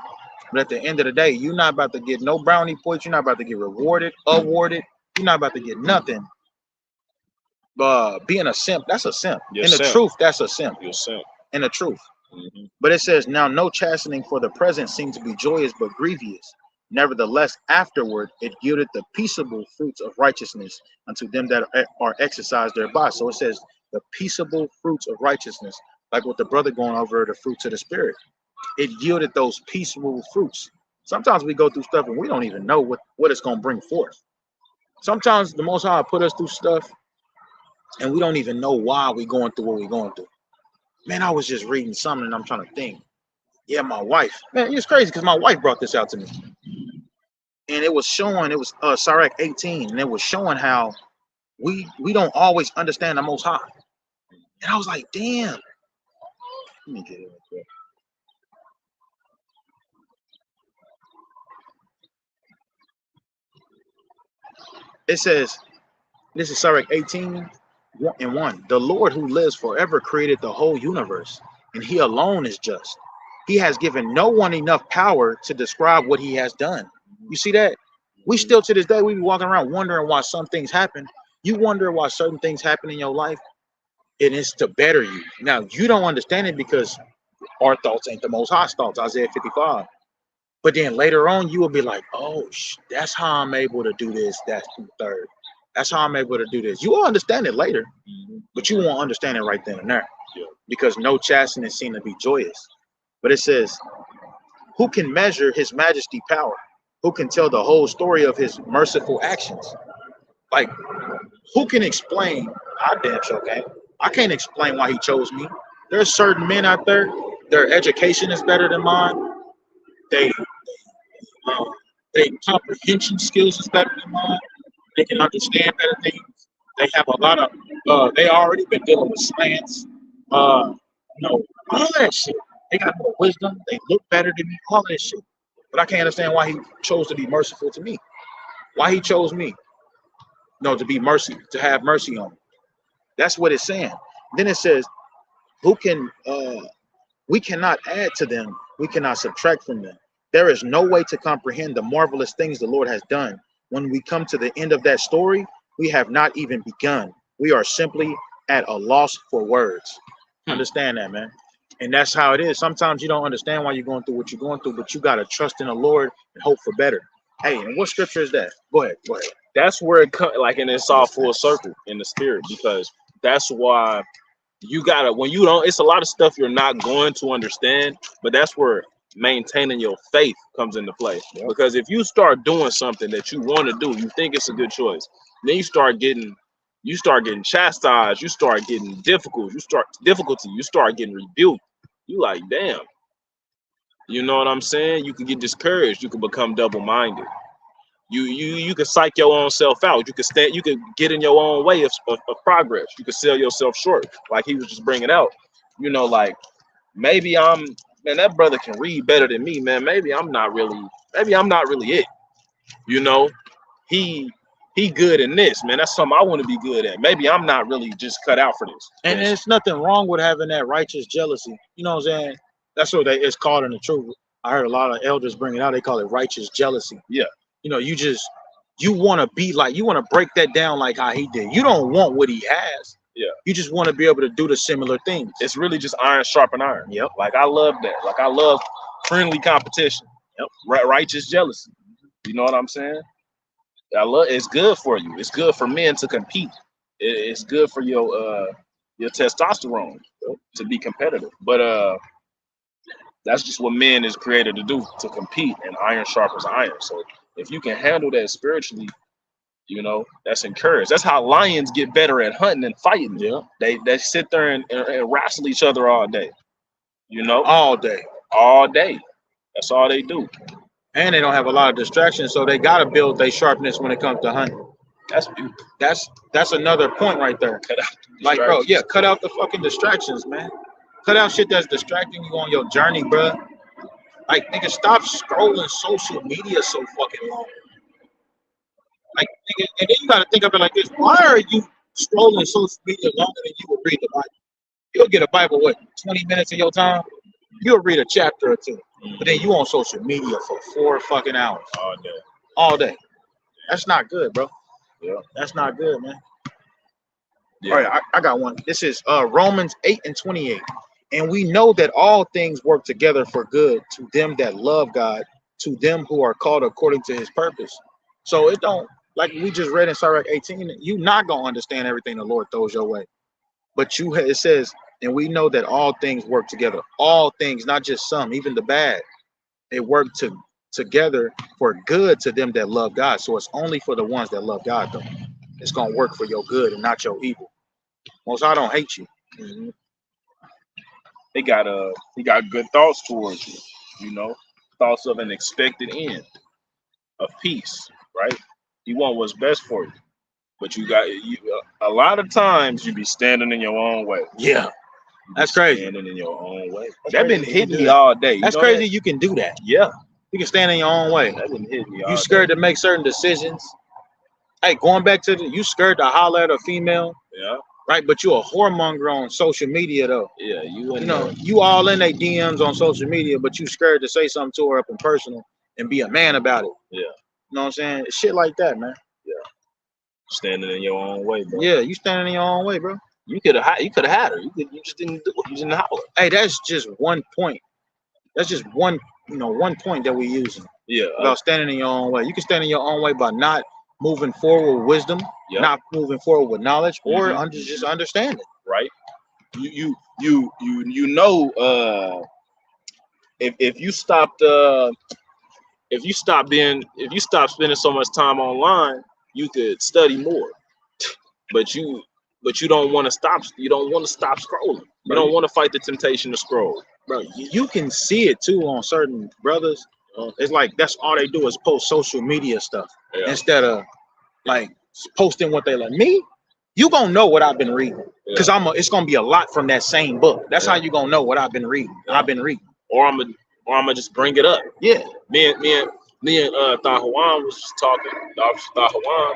But at the end of the day, you're not about to get no brownie points. You're not about to get rewarded, awarded. You're not about to get nothing. Being a simp, that's a simp. You're In the simp. truth, that's a simp. You're simp. In the truth. But it says, now no chastening for the present seems to be joyous but grievous. Nevertheless, afterward it yielded the peaceable fruits of righteousness unto them that are exercised thereby. So it says the peaceable fruits of righteousness, like with the brother going over the fruits of the spirit. It yielded those peaceable fruits. Sometimes we go through stuff and we don't even know what it's going to bring forth. Sometimes the Most High put us through stuff and we don't even know why we're going through what we're going through. Man, I was just reading something and I'm trying to think. Yeah, my wife. Man, it's crazy because my wife brought this out to me. And it was showing, it was Sirach 18, and it was showing how we don't always understand the Most High. And I was like, damn. Let me get it real quick. It says, this is Sirach 18 and 1. The Lord who lives forever created the whole universe, and he alone is just. He has given no one enough power to describe what he has done. You see that? We still to this day, we be walking around wondering why some things happen. You wonder why certain things happen in your life, and it's to better you. Now, you don't understand it because our thoughts ain't the Most High thoughts, Isaiah 55. But then later on, you will be like, oh, that's how I'm able to do this, that's third. That's how I'm able to do this. You will understand it later, but you won't understand it right then and there. Because no chastening seemed to be joyous. But it says, who can measure his majesty power? Who can tell the whole story of his merciful actions? Like, who can explain? I damn sure can. I can't explain why he chose me. There's certain men out there, their education is better than mine. They comprehension skills is better than mine. They can understand better things. They have a lot of, they already been dealing with slants. All that shit. They got more wisdom. They look better than me. All that shit. But I can't understand why he chose to be merciful to me. Why he chose me. To be mercy, to have mercy on me. That's what it's saying. Then it says, we cannot add to them. We cannot subtract from them. There is no way to comprehend the marvelous things the Lord has done. When we come to the end of that story, we have not even begun. We are simply at a loss for words. Understand that, man. And that's how it is. Sometimes you don't understand why you're going through what you're going through, but you got to trust in the Lord and hope for better. Hey, and what scripture is that? Go ahead. That's where it comes, like, and it's all full circle in the spirit, because that's why you gotta, when you don't, it's a lot of stuff you're not going to understand, but that's where maintaining your faith comes into play. Because if you start doing something that you want to do, you think it's a good choice, then you start getting chastised, you start getting difficulty, you start getting rebuked. You like, damn, you know what I'm saying? You can get discouraged, you can become double-minded. You can psych your own self out. You can get in your own way of progress. You can sell yourself short, like he was just bringing out. Like, maybe that brother can read better than me, man. Maybe I'm not really it. He good in this, man. That's something I want to be good at. Maybe I'm not really just cut out for this. And there's nothing wrong with having that righteous jealousy. You know what I'm saying? That's what it's called in the truth. I heard a lot of elders bring it out. They call it righteous jealousy. Yeah. You want to be like, you want to break that down like how he did. You don't want what he has. Yeah. You just want to be able to do the similar things. It's really just iron sharpen iron. Yep. Like, I love that. Like, I love friendly competition. Yep. Righteous jealousy. You know what I'm saying? It's good for you. It's good for men to compete. It's good for your testosterone to be competitive. But that's just what men is created to do, to compete, and iron sharpens iron. So if you can handle that spiritually, that's encouraged. That's how lions get better at hunting and fighting. Yeah. They sit there and wrestle each other all day. All day. All day. That's all they do. And they don't have a lot of distractions, so they gotta build their sharpness when it comes to hunting. That's beautiful. That's another point right there. Like, bro, yeah, cut out the fucking distractions, man. Cut out shit that's distracting you on your journey, bro. Like, nigga, stop scrolling social media so fucking long. Like, nigga, and then you gotta think of it like this: why are you scrolling social media longer than you would read the Bible? You'll get a Bible, what, 20 minutes of your time? You'll read a chapter or two. But then you on social media for 4 fucking hours. All day. All day. That's not good, bro. Yeah. That's not good, man. Yeah. All right, I got one. This is Romans 8:28. And we know that all things work together for good to them that love God, to them who are called according to his purpose. So it don't, like we just read in Sirach 18, you not going to understand everything the Lord throws your way. But it says, and we know that all things work together. All things, not just some, even the bad. They work together for good to them that love God. So it's only for the ones that love God, though. It's going to work for your good and not your evil. Most I don't hate you. Mm-hmm. He got good thoughts towards you, you know, thoughts of an expected end, of peace, right? He want what's best for you, but a lot of times you be standing in your own way. Yeah, that's crazy. Standing in your own way. That been hitting me all day. That's crazy. You can do that. Yeah, you can stand in your own way. That been hitting me all day. You scared to make certain decisions. Hey, going back to you scared to holler at a female. Yeah. Right, but you a whoremonger on social media though. Yeah, you all in their DMs on social media, but you scared to say something to her up in personal and be a man about it. Yeah, you know what I'm saying? Shit like that, man. Yeah, standing in your own way, bro. Yeah, you standing in your own way, bro. You could have had her. You just didn't do it. You didn't holler. Hey, that's just one point. That's just one point that we're using. Yeah, about standing in your own way. You can stand in your own way by not moving forward with wisdom, not moving forward with knowledge, or just understanding. Right. You know, if you stop spending so much time online, you could study more. But you don't want to stop. You don't want to stop scrolling. You don't want to fight the temptation to scroll, bro. You can see it too on certain brothers. It's like that's all they do is post social media stuff instead of like posting what they like. Me, you gonna know what I've been reading because it's gonna be a lot from that same book. That's how you gonna know what I've been reading. Or I'm gonna just bring it up. Yeah. Me and Thahawan was just talking, Officer Thahawan,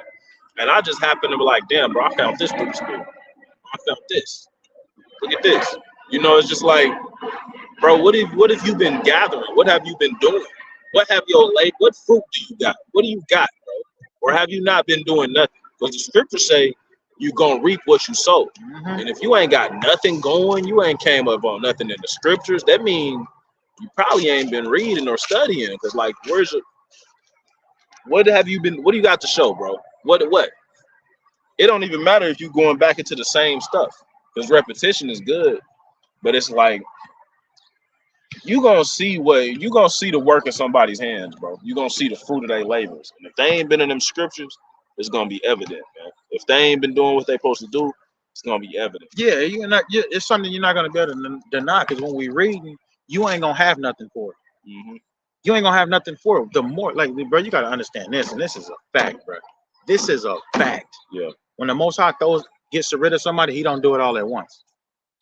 and I just happened to be like, damn, bro, I found this book school. I found this. Look at this. You know, it's just like, bro, what have you been gathering? What have you been doing? What fruit do you got? What do you got, bro? Or have you not been doing nothing? Because the scriptures say you're gonna reap what you sow. And if you ain't got nothing going, you ain't came up on nothing in the scriptures, that means you probably ain't been reading or studying. Because like, what do you got to show, bro? What? It don't even matter if you going back into the same stuff. Because repetition is good. But it's like, you gonna see the work in somebody's hands, bro. You gonna see the fruit of their labors. And if they ain't been in them scriptures, it's gonna be evident, man. If they ain't been doing what they supposed to do, it's gonna be evident. Yeah, it's something you're not gonna be able to deny, because when we reading, you ain't gonna have nothing for it. You ain't gonna have nothing for it. The more, like, bro, you gotta understand this, and this is a fact, bro. This is a fact. Yeah. When the Most High gets rid of somebody, he don't do it all at once.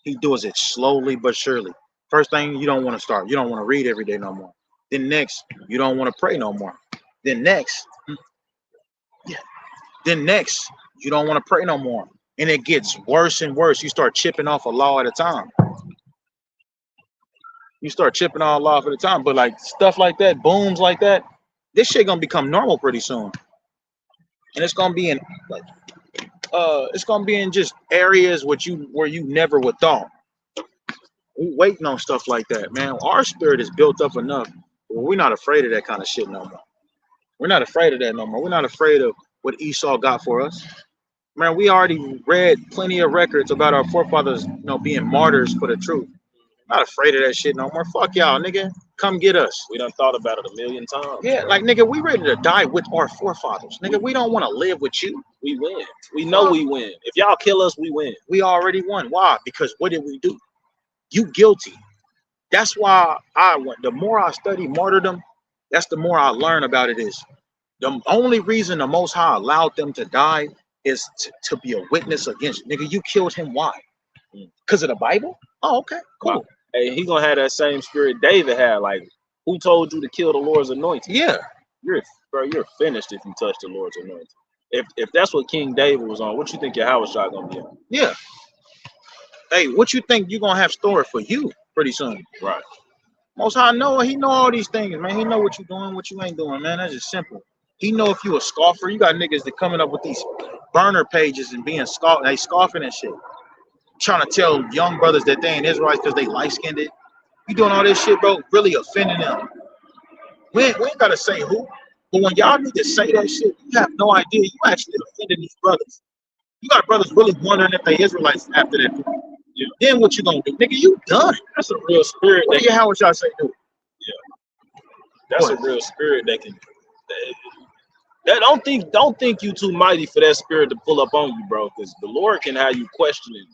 He does it slowly but surely. First thing, you don't want to start. You don't want to read every day no more. Then next, you don't want to pray no more. Then next, you don't want to pray no more. And it gets worse and worse. You start chipping off a law at a time. But like stuff like that, booms like that, this shit gonna become normal pretty soon. And it's gonna be in just areas where you never would thought. We waiting on stuff like that, man. Our spirit is built up enough. We're not afraid of that kind of shit no more. We're not afraid of that no more. We're not afraid of what Esau got for us. Man, we already read plenty of records about our forefathers, being martyrs for the truth. Not afraid of that shit no more. Fuck y'all, nigga. Come get us. We done thought about it a million times. Yeah, like, nigga, we ready to die with our forefathers. Nigga, we don't want to live with you. We win. We know we win. If y'all kill us, we win. We already won. Why? Because what did we do? You guilty. That's why the more I study martyrdom, that's the more I learn about it is. The only reason the Most High allowed them to die is to be a witness against. Nigga, you killed him. Why? Because of the Bible? Oh, okay, cool. Hey, he gonna have that same spirit David had. Like, who told you to kill the Lord's anointed? Yeah. You're finished if you touch the Lord's anointed. If that's what King David was on, what you think your Yahushua gonna be on? Yeah. hey, what you think you gonna have stored for you pretty soon? Right. Most High know, he know all these things, man. He know what you doing, what you ain't doing, man. That's just simple. He know if you a scoffer. You got niggas that coming up with these burner pages and being they scoffing and shit, trying to tell young brothers that they ain't Israelites because they light skinned it. You doing all this shit, bro, really offending them. We ain't gotta say who, but when y'all need to say that shit, you have no idea. You actually offending these brothers. You got brothers really wondering if they Israelites after that. Yeah. Then what you gonna do, nigga? You done. That's a real spirit. What do you how would y'all say do? Yeah. That's What? a real spirit that can. That don't think you too mighty for that spirit to pull up on you, bro. Because the Lord can have you questioning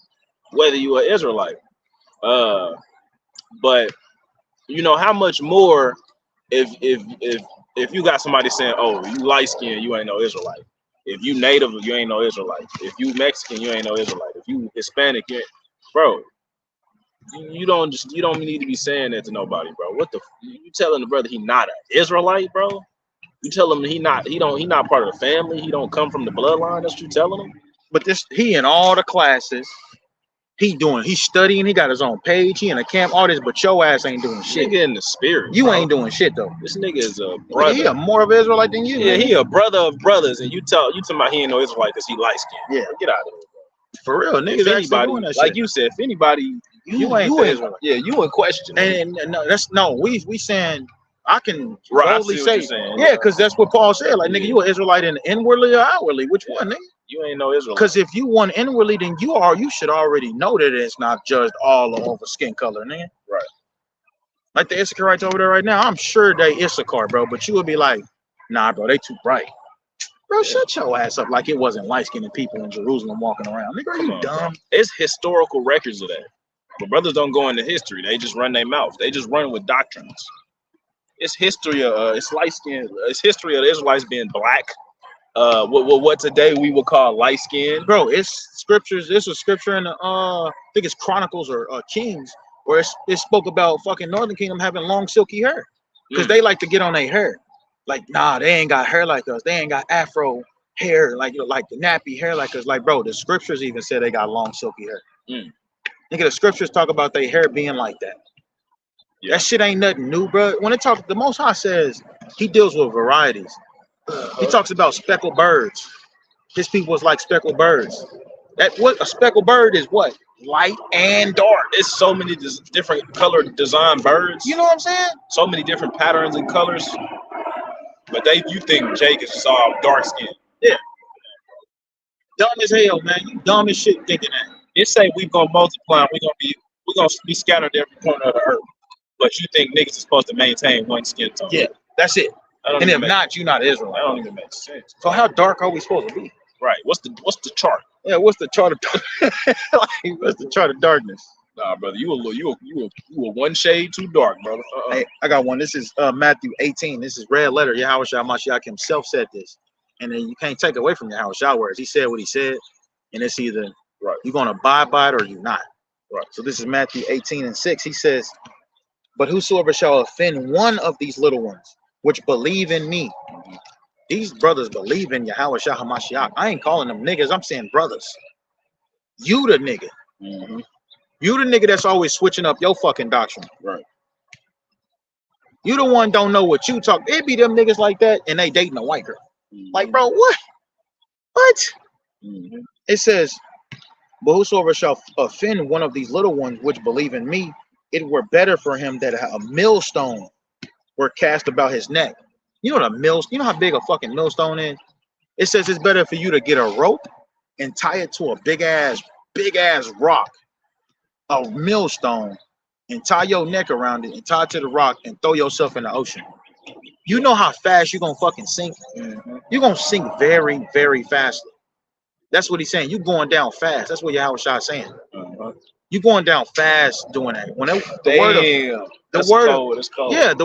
whether you are Israelite. But you know how much more if you got somebody saying, "Oh, you light skinned, you ain't no Israelite." If you native, you ain't no Israelite. If you Mexican, you ain't no Israelite. If you Hispanic, bro, you don't need to be saying that to nobody, bro. What the you telling the brother he not an Israelite, bro? You tell him he not part of the family. He don't come from the bloodline. That's what you telling him. But he in all the classes. He's studying. He got his own page. He in a camp. All this, but your ass ain't doing shit. Nigga in the spirit. You bro. ain't doing shit though. This nigga is a brother. He a more of an Israelite than you. Yeah, nigga. he a brother of brothers, and you talking about he ain't no Israelite because he light skinned. Yeah, get out of here, bro. For real, niggas If actually anybody, doing that like shit. you said, if anybody, you ain't the Israelite. Yeah, you in question. And no, we saying I can Right, boldly I see what say, you're saying. yeah, because that's what Paul said. Like, nigga, you an Israelite in inwardly or outwardly? Which one, nigga? You ain't no Israelite. Because if you want inwardly, then you should already know that it's not judged all over skin color, nigga. Right. Like the Issacharites over there right now, I'm sure they Issachar, bro. But you would be like, nah, bro, they too bright. Bro, shut your ass up like it wasn't light-skinned people in Jerusalem walking around. Nigga, are you dumb? Bro. It's historical records of that. But brothers don't go into history. They just run their mouth. They just run with doctrines. It's history of it's light skin. It's history of the Israelites being black. What today we would call light skin. Bro, it's scriptures. This was scripture in the I think it's Chronicles or Kings, where it spoke about fucking Northern Kingdom having long silky hair because they like to get on their hair. Like, nah, they ain't got hair like us. They ain't got afro hair like the nappy hair like us. Like, bro, the scriptures even said they got long silky hair. Nigga, the scriptures talk about their hair being like that. Yeah. That shit ain't nothing new, bro. When it talks, the Most High says he deals with varieties. He talks about speckled birds. His people is like speckled birds. What a speckled bird is what? Light and dark. It's so many different colored design birds. You know what I'm saying? So many different patterns and colors. But you think Jake is just all dark skinned. Yeah. Dumb as hell, man. You dumb as shit thinking that. It say we gonna multiply and we're gonna be scattered every corner of the earth. But you think niggas is supposed to maintain one skin tone. Yeah, that's it. And if not, you're not Israelite. That don't even make sense. So how dark are we supposed to be? Right. What's the chart? Yeah, what's the chart of like, what's the chart of darkness? Nah, brother, you a one shade too dark, brother. Hey, I got one. This is Matthew 18. This is red letter. Yahweh Shah Mashiach himself said this. And then you can't take away from Yahweh Shah words. He said what he said, and it's either you're gonna abide by it or you're not. Right. So this is Matthew 18:6. He says, but whosoever shall offend one of these little ones, which believe in me. These brothers believe in Yahweh Shah HaMashiach. I ain't calling them niggas. I'm saying brothers. You the nigga. You the nigga that's always switching up your fucking doctrine. Right. You the one don't know what you talk. It be them niggas like that and they dating a white girl. Like, bro, what? What? It says, but whosoever shall offend one of these little ones which believe in me, it were better for him that a millstone were cast about his neck. You know you know how big a fucking millstone is? It says it's better for you to get a rope and tie it to a big ass rock, a millstone, and tie your neck around it and tie it to the rock and throw yourself in the ocean. You know how fast you're gonna fucking sink? You're gonna sink very, very fastly. That's what he's saying. You going down fast. That's what Yahweh Shah is saying. You going down fast doing that. When the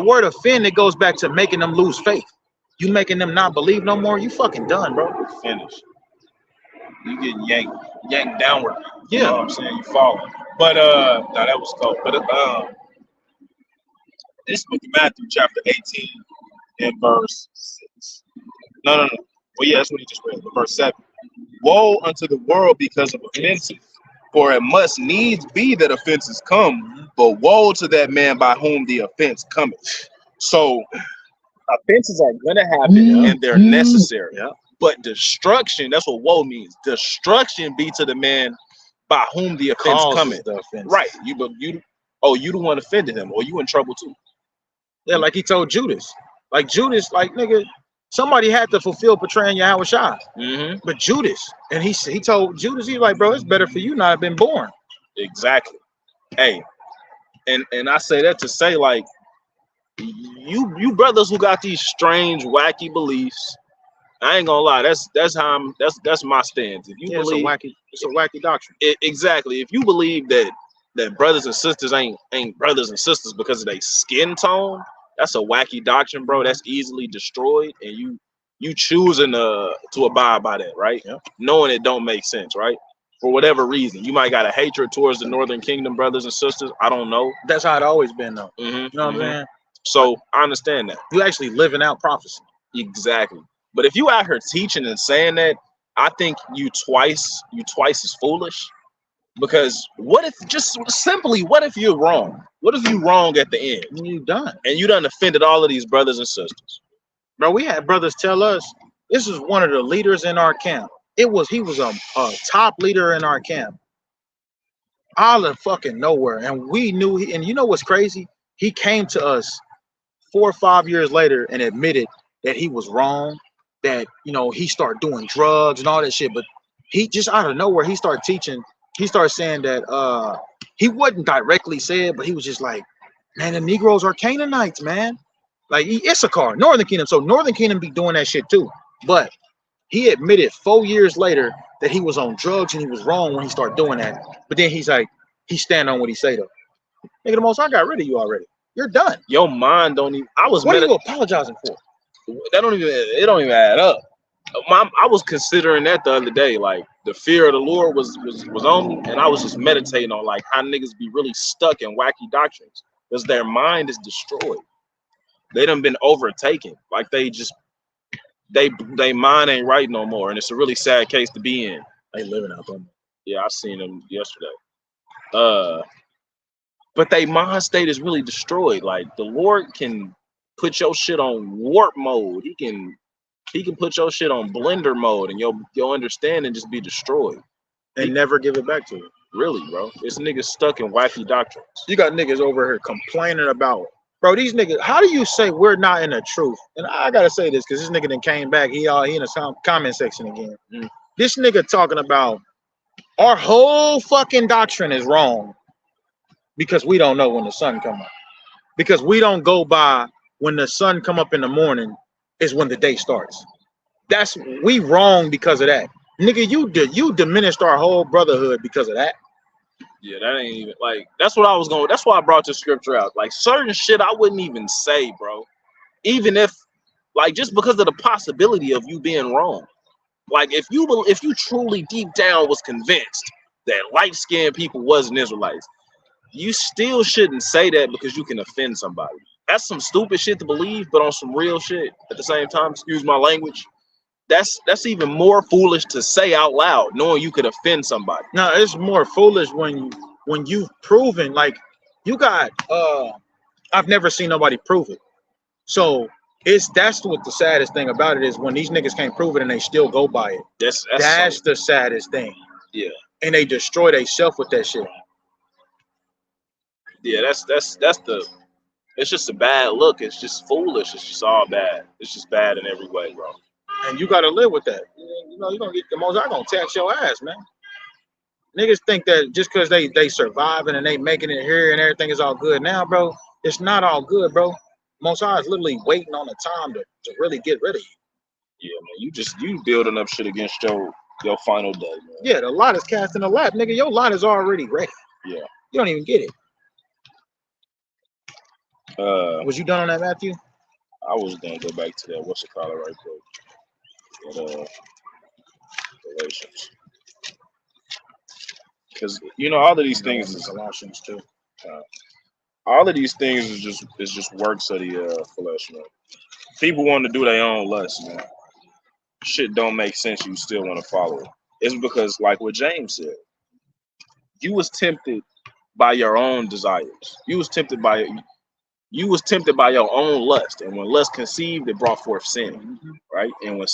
word offend, it goes back to making them lose faith. You making them not believe no more. You fucking done, bro. Finish. You getting yanked downward. Yeah. You know what I'm saying? You falling. But no, that was cold. But this book of Matthew, chapter 18, and verse 6. No. Well, yeah, that's what he just read. But verse 7. Woe unto the world because of offenses. For it must needs be that offenses come, but woe to that man by whom the offense cometh. So offenses are gonna happen and they're necessary. Yeah. But destruction, that's what woe means. Destruction be to the man by whom the offense Causes cometh. the offense. Right. You the one offended him, or you in trouble too. Yeah, like he told Judas. Like Judas, like nigga, somebody had to fulfill portraying Yahweh Shai. Mm-hmm. But Judas, and he told Judas, he's like, bro, it's better for you not have been born. Exactly. Hey, and I say that to say, like, you brothers who got these strange, wacky beliefs, I ain't gonna lie, that's how that's my stance. If you believe it's a wacky doctrine. Exactly. If you believe that brothers and sisters ain't brothers and sisters because of their skin tone, that's a wacky doctrine, bro. That's easily destroyed, and you choosing to abide by that, right? Yeah. Knowing it don't make sense, right? For whatever reason, you might got a hatred towards the Northern Kingdom brothers and sisters. I don't know. That's how it always been, though. Mm-hmm, You know what I'm saying? So I understand that. You actually living out prophecy. Exactly. But if you out here teaching and saying that, I think you twice as foolish. Because what if you're wrong? What if you're wrong at the end? You done. And you done offended all of these brothers and sisters. Bro, we had brothers tell us this is one of the leaders in our camp. He was a top leader in our camp. All of fucking nowhere. And we knew and you know what's crazy? He came to us 4 or 5 years later and admitted that he was wrong, that he started doing drugs and all that shit. But he just out of nowhere, he started teaching. He started saying that he wouldn't directly say it, but he was just like, man, the Negroes are Canaanites, man. Like Issachar, Northern Kingdom. So Northern Kingdom be doing that shit too. But he admitted 4 years later that he was on drugs and he was wrong when he started doing that. But then he's like, he stand on what he say though. Nigga, the most I got rid of you already. You're done. Your mind don't even. What are you apologizing for? It don't even add up. I was considering that the other day. Like the fear of the Lord was on me, and I was just meditating on like how niggas be really stuck in wacky doctrines because their mind is destroyed. They done been overtaken. Like they mind ain't right no more, and it's a really sad case to be in. They living out there. Yeah, I seen them yesterday. But they mind state is really destroyed. Like the Lord can put your shit on warp mode. He can put your shit on blender mode, and your understanding just be destroyed. And never give it back to you. Really, bro. This niggas stuck in wacky doctrines. You got niggas over here complaining about, bro, these niggas, how do you say we're not in the truth? And I gotta say this because this nigga then came back. He in the comment section again. This nigga talking about our whole fucking doctrine is wrong because we don't know when the sun come up. Because we don't go by when the sun come up in the morning is when the day starts. We wrong because of that. Nigga, you diminished our whole brotherhood because of that. Yeah, that ain't even like that's what I was going. That's why I brought the scripture out. Like certain shit I wouldn't even say, bro. Even if like just because of the possibility of you being wrong. Like if you truly deep down was convinced that light-skinned people wasn't Israelites, you still shouldn't say that because you can offend somebody. That's some stupid shit to believe, but on some real shit at the same time, excuse my language. That's even more foolish to say out loud, knowing you could offend somebody. No, it's more foolish when you've proven, like, you got I've never seen nobody prove it. So that's what the saddest thing about it is, when these niggas can't prove it and they still go by it. That's the saddest thing. Yeah. And they destroy themselves with that shit. Yeah, that's it's just a bad look. It's just foolish. It's just all bad. It's just bad in every way, bro. And you gotta live with that. You're gonna get the most. I'm gonna tax your ass, man. Niggas think that just because they surviving and they making it here and everything is all good now, bro. It's not all good, bro. Most is literally waiting on the time to really get rid of you. Yeah, man. You building up shit against your final day, man. Yeah, the lot is cast in the lap, nigga. Your lot is already ready. Yeah. You don't even get it. Was you done on that, Matthew? I was gonna go back to that. What's it called right quick? Galatians. Because all of these things is Colossians too. All of these things is just works of the flesh, man. People want to do their own lust, man. Shit don't make sense. You still want to follow it. It's because, like what James said, you was tempted by your own desires. You was tempted by your own lust, and when lust conceived, it brought forth sin, right? And when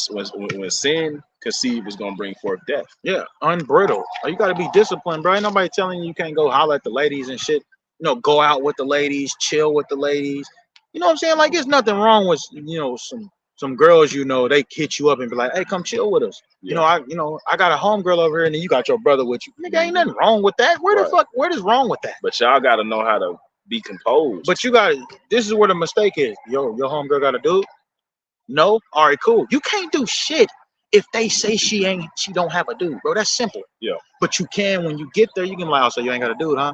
sin conceived, is gonna bring forth death. Yeah, unbridled. You got to be disciplined, bro. Ain't nobody telling you can't go holler at the ladies and shit. Go out with the ladies, chill with the ladies. You know what I'm saying? Like, there's nothing wrong with some girls. They hit you up and be like, "Hey, come chill with us." Yeah. I got a homegirl over here, and then you got your brother with you. Nigga, ain't nothing wrong with that. Where is wrong with that? But y'all gotta know how to be composed. But this is where the mistake is. Your homegirl got a dude? No? All right, cool. You can't do shit if they say she don't have a dude, bro. That's simple. Yeah. But you can, when you get there, you can be like, "Oh, so you ain't got a dude, huh?"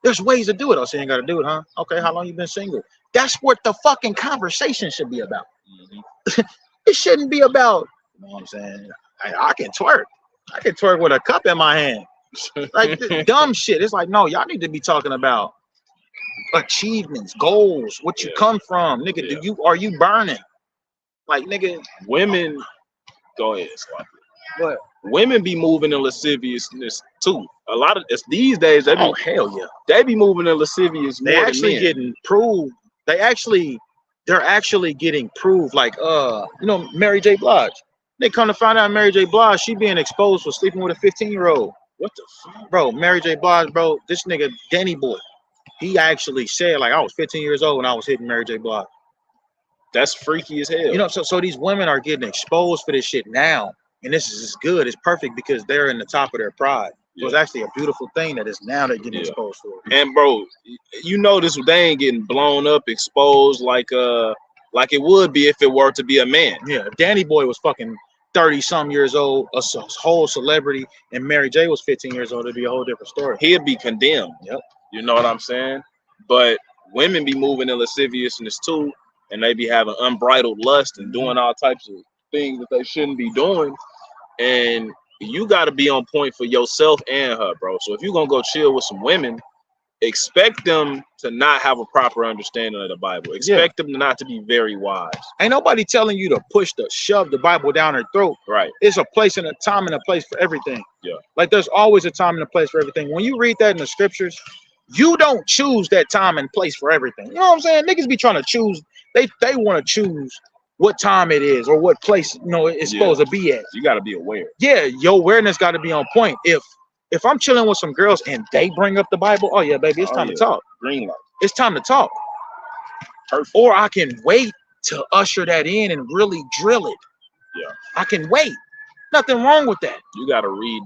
There's ways to do it. "Oh, so you ain't got a dude, huh? Okay, how long you been single?" That's what the fucking conversation should be about. It shouldn't be about, you know what I'm saying? I can twerk. I can twerk with a cup in my hand. Like, dumb shit. It's like, no, y'all need to be talking about achievements, goals, what you come from, nigga. Yeah. Are you burning? Like, nigga, Women, go ahead, Swap. what? Women be moving in lasciviousness too. A lot of it's these days. They be, Hell yeah. They be moving in lascivious. They more actually than men. getting proved. They're actually getting proved. Like, Mary J. Blige. They come to find out Mary J. Blige, she being exposed for sleeping with a 15-year-old. What the fuck, bro? Mary J. Blige, bro. This nigga Danny Boy, he actually said, like, I was 15 years old when I was hitting Mary J. Blige. That's freaky as hell. So these women are getting exposed for this shit now, and this is good. It's perfect because they're in the top of their pride. So it's actually a beautiful thing that is now they're getting exposed for. And bro, this they ain't getting blown up, exposed like it would be if it were to be a man. Yeah, if Danny Boy was fucking 30-some years old, a whole celebrity, and Mary J was 15 years old, it'd be a whole different story. He'd be condemned. Yep. You know what I'm saying? But women be moving in lasciviousness too, and they be having unbridled lust and doing all types of things that they shouldn't be doing. And you got to be on point for yourself and her, bro. So if you're going to go chill with some women, expect them to not have a proper understanding of the Bible. Expect them not to be very wise. Ain't nobody telling you to shove the Bible down their throat. Right. It's a place and a time and a place for everything. Yeah. Like, there's always a time and a place for everything. When you read that in the scriptures, you don't choose that time and place for everything. You know what I'm saying? Niggas be trying to choose. They want to choose what time it is or what place it's supposed to be at. You got to be aware. Yeah, your awareness got to be on point. If I'm chilling with some girls and they bring up the Bible, oh yeah, baby, it's time to talk. Green light. It's time to talk. Perfect. Or I can wait to usher that in and really drill it. Yeah. I can wait. Nothing wrong with that. You gotta read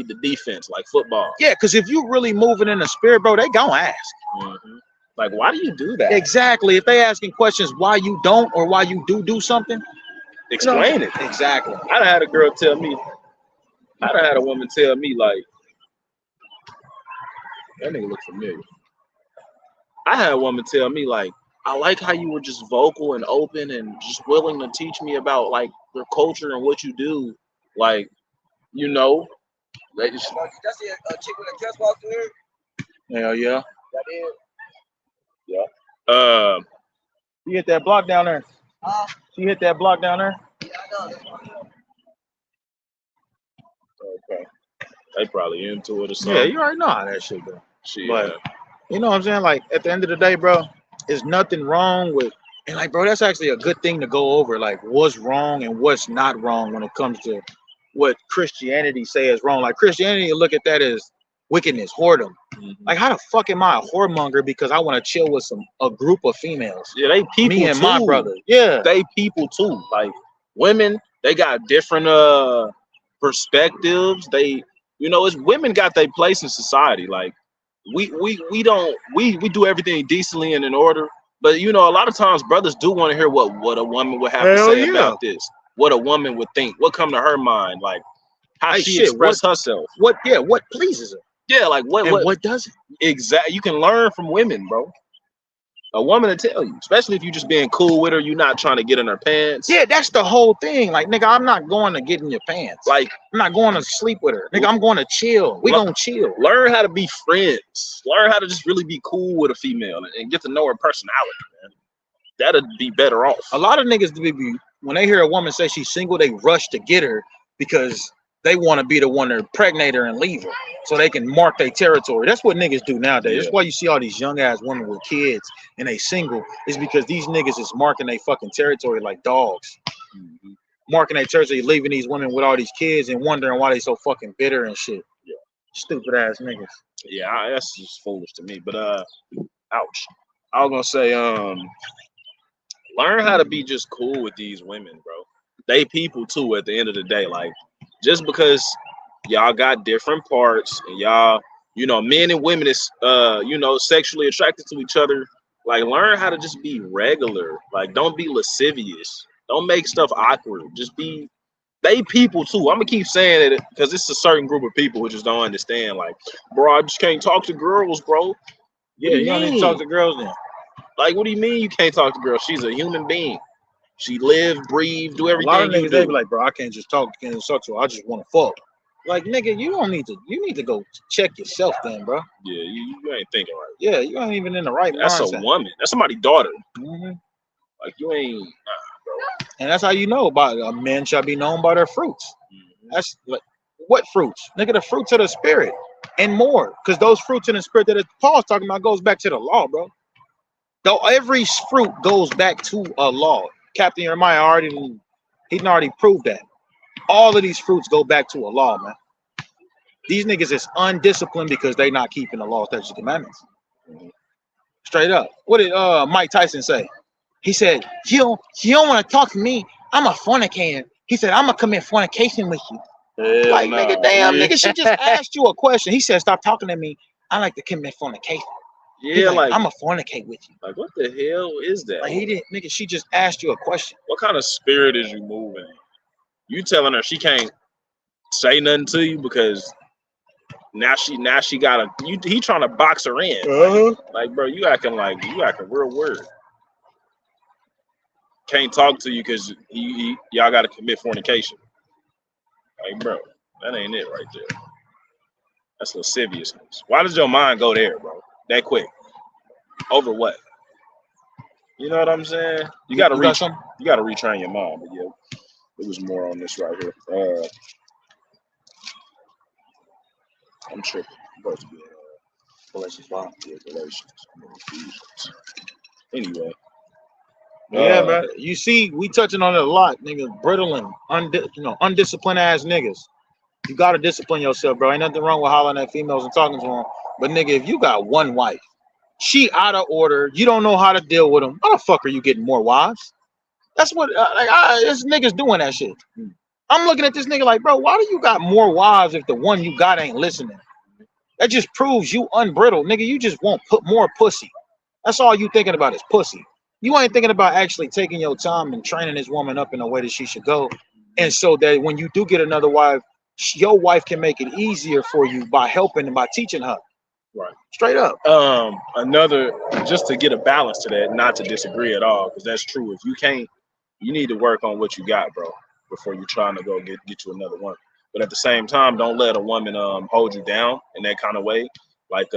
the defense like football. Yeah, because if you really moving in the spirit, bro, they gonna ask. Mm-hmm. Like, why do you do that? Exactly. If they asking questions why you don't or why you do something, explain it. Exactly. I'd have had a girl tell me. I'd have had a woman tell me, like, that nigga look familiar. I had a woman tell me, like, I like how you were just vocal and open and just willing to teach me about, like, your culture and what you do. Like, That's a chick with a dress walk through here. Hell yeah. That is. Yeah. She hit that block down there. She hit that block down there. Yeah, I know. Okay. They probably into it or something. Yeah, you already know how that shit go. Shit. But you know what I'm saying? Like, at the end of the day, bro, there's nothing wrong with, and like, bro, that's actually a good thing to go over, like, what's wrong and what's not wrong when it comes to what Christianity say is wrong. Like, Christianity, look at that as wickedness, whoredom. Mm-hmm. Like, how the fuck am I a whoremonger because I want to chill with a group of females? Yeah, they people Me and too. my brother. Yeah. They people too. Like, women, they got different perspectives. They, it's women got their place in society. Like, we do everything decently and in order. But a lot of times brothers do want to hear what a woman would have to say about this. What a woman would think. What come to her mind? Like, how she express herself. What pleases her. Yeah, like what doesn't? Exactly. You can learn from women, bro. A woman to tell you, especially if you're just being cool with her, you're not trying to get in her pants. Yeah, that's the whole thing. Like, nigga, I'm not going to get in your pants. Like, I'm not going to sleep with her. Nigga, I'm going to chill. We gonna chill. Learn how to be friends. Learn how to just really be cool with a female and get to know her personality, man. That'd be better off. A lot of niggas, when they hear a woman say she's single, they rush to get her because they want to be the one to impregnate her and leave her. so they can mark their territory. That's what niggas do nowadays. Yeah. That's why you see all these young ass women with kids and they single. Is because these niggas is marking their fucking territory like dogs. Mm-hmm. Marking their territory, leaving these women with all these kids and wondering why they so fucking bitter and shit. Yeah. Stupid ass niggas. Yeah, that's just foolish to me. But ouch. I was gonna say, learn how to be just cool with these women, bro. They people too at the end of the day. Like, just because y'all got different parts and y'all, men and women is sexually attracted to each other. Like, learn how to just be regular. Like, don't be lascivious. Don't make stuff awkward. Just be they people too. I'm gonna keep saying it because it's a certain group of people who just don't understand. Like, bro, I just can't talk to girls, bro. Yeah, you don't need to talk to girls then. Like, what do you mean you can't talk to girls? She's a human being. She live, breathe, do everything. A lot of you niggas do. they be like, bro, I can't just talk to her. I just want to fuck. Like, nigga, you need to go check yourself then, bro. Yeah, you ain't thinking right. Yeah, you ain't even in the right That's mindset. a woman. That's somebody's daughter. Mm-hmm. Like, you ain't, bro. And that's how you know about a man shall be known by their fruits. Mm-hmm. That's like, what fruits? Nigga, the fruits of the spirit and more. Because those fruits in the spirit that Paul's talking about goes back to the law, bro. Though every fruit goes back to a law. Captain Jeremiah already proved that. All of these fruits go back to a law, man. These niggas is undisciplined because they not keeping the law, statutes, and commandments. Straight up. What did Mike Tyson say? He said, you don't want to talk to me. I'm a fornicator. He said, I'm gonna commit fornication with you. Hell Like, nah. nigga, damn, nigga, she just asked you a question. He said, stop talking to me. I like to commit fornication. Yeah, like, I'm gonna fornicate with you. like, what the hell is that? Like, he didn't, nigga, she just asked you a question. What kind of spirit is you moving in? You telling her she can't say nothing to you because now she got he trying to box her in. Like, bro, you acting real weird. Can't talk to you because y'all got to commit fornication. Like, bro, that ain't it right there. That's lasciviousness. Why does your mind go there, bro? That quick. Over what? You know what I'm saying? You gotta retrain your mind. But yeah, it was more on this right here. I'm tripping. I'm supposed to be Galatians 5. Yeah, Galatians. Anyway. Yeah, man. You see, we touching on it a lot, nigga. Brittle and undisciplined ass niggas. You gotta discipline yourself, bro. Ain't nothing wrong with hollering at females and talking to them. But nigga, if you got one wife, she out of order, you don't know how to deal with them. How the fuck are you getting more wives? That's what this niggas doing that shit. I'm looking at this nigga like, bro, why do you got more wives if the one you got ain't listening? That just proves you unbrittled, nigga. You just want more pussy. That's all you thinking about is pussy. You ain't thinking about actually taking your time and training this woman up in the way that she should go. And so that when you do get another wife, your wife can make it easier for you by helping and by teaching her. Right. Straight up. Another, just to get a balance to that, not to disagree at all, because that's true. If you can't, you need to work on what you got, bro, before you're trying to go get you another one. But at the same time, don't let a woman hold you down in that kind of way. Like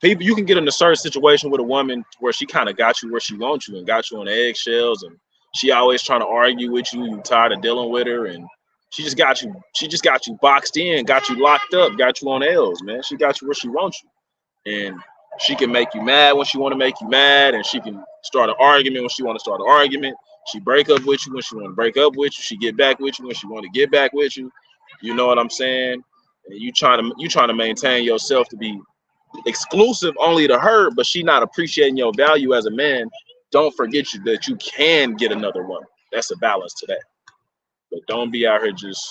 people, you can get in a certain situation with a woman where she kind of got you where she wants you and got you on the eggshells, and she always trying to argue with you. You tired of dealing with her, and she just got you boxed in, got you locked up, got you on L's, man. She got you where she wants you. And she can make you mad when she want to make you mad, and she can start an argument when she want to start an argument. She break up with you when she want to break up with you. She get back with you when she want to get back with you. You know what I'm saying? And you trying to maintain yourself to be exclusive only to her, but she not appreciating your value as a man. Don't forget that you can get another one. That's a balance to that. But don't be out here just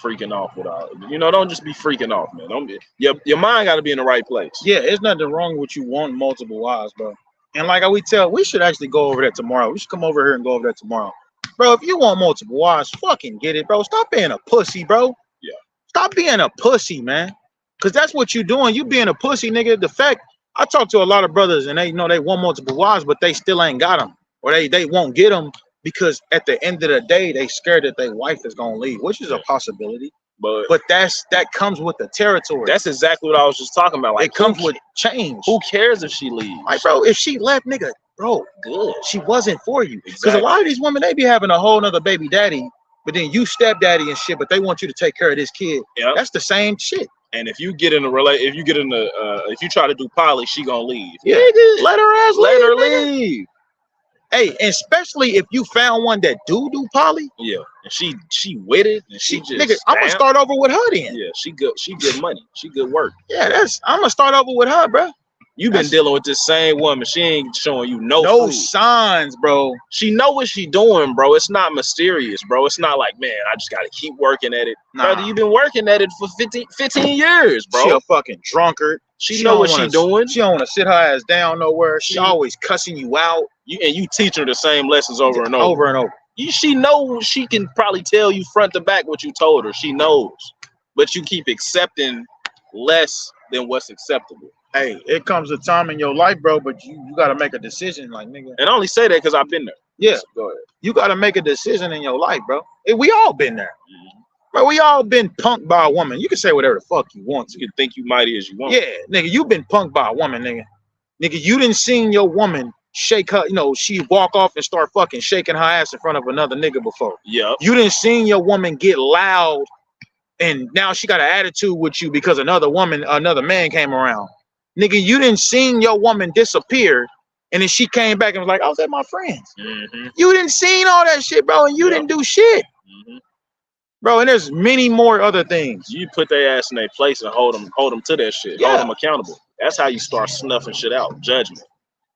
freaking off with all. Don't just be freaking off, man. Don't be. Your mind got to be in the right place. Yeah, there's nothing wrong with you wanting multiple wives, bro. And like we should actually go over that tomorrow. We should come over here and go over that tomorrow, bro. If you want multiple wives, fucking get it, bro. Stop being a pussy, bro. Yeah. Stop being a pussy, man. Cause that's what you doing. You being a pussy, nigga. The fact I talk to a lot of brothers and they want multiple wives, but they still ain't got them, or they won't get them. Because at the end of the day, they scared that their wife is gonna leave, which is a possibility. But that comes with the territory. That's exactly what I was just talking about. Like, it comes with change. Who cares if she leaves? Like, bro, if she left, nigga, bro, good. She wasn't for you. Because Exactly. a lot of these women, they be having a whole nother baby daddy but then you stepdaddy and shit, but they want you to take care of this kid. Yep. That's the same shit. And if you get in a if you try to do poly, she gonna leave. Yeah, Nigga, let her ass let her nigga. leave. Hey, and especially if you found one that do poly. Yeah, and she with it, and she just nigga, I'm gonna start over with her then. Yeah, she good money. She good work. Yeah, I'm gonna start over with her, bro. You've been dealing with this same woman. She ain't showing you no fruit. Signs, bro. She know what she doing, bro. It's not mysterious, bro. It's not like, man, I just gotta keep working at it. Nah. Brother, you've been working at it for 15 years, bro. She a fucking drunkard. She know what she doing. She don't want to sit her ass down nowhere. She always cussing you out. You teach her the same lessons over and over. Over and over. She know, she can probably tell you front to back what you told her. She knows. But you keep accepting less than what's acceptable. Hey, it comes a time in your life, bro, but you got to make a decision, like, nigga. And I only say that because I've been there. Yeah. So go ahead. You got to make a decision in your life, bro. We all been there. Bro, we all been punked by a woman. You can say whatever the fuck you want to. You can think you mighty as you want. Yeah, nigga, you been punked by a woman, nigga. Nigga, you didn't seen your woman shake her, she walk off and start fucking shaking her ass in front of another nigga before. Yeah. You didn't seen your woman get loud and now she got an attitude with you because another man came around. Nigga, you didn't seen your woman disappear and then she came back and was like, I was at my friend's. You didn't seen all that shit, bro, and you didn't do shit. Bro, and there's many more other things. You put their ass in their place and hold them to that shit. Hold them accountable. That's how you start snuffing shit out. Judgment.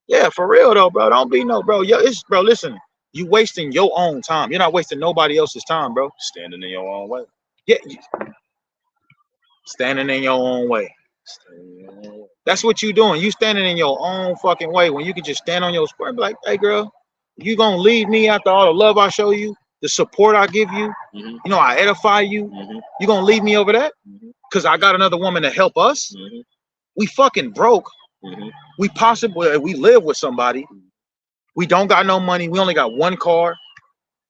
Yeah, for real though, bro. Don't be bro. Yo, bro, listen, you wasting your own time. You're not wasting nobody else's time, bro. Standing in your own way. Yeah. Standing in your own way. That's what you doing. You standing in your own fucking way when you can just stand on your square and be like, hey girl, you gonna leave me after all the love I show you, the support I give you, I edify you. You gonna leave me over that? Because I got another woman to help us. We fucking broke. We live with somebody. We don't got no money. We only got one car.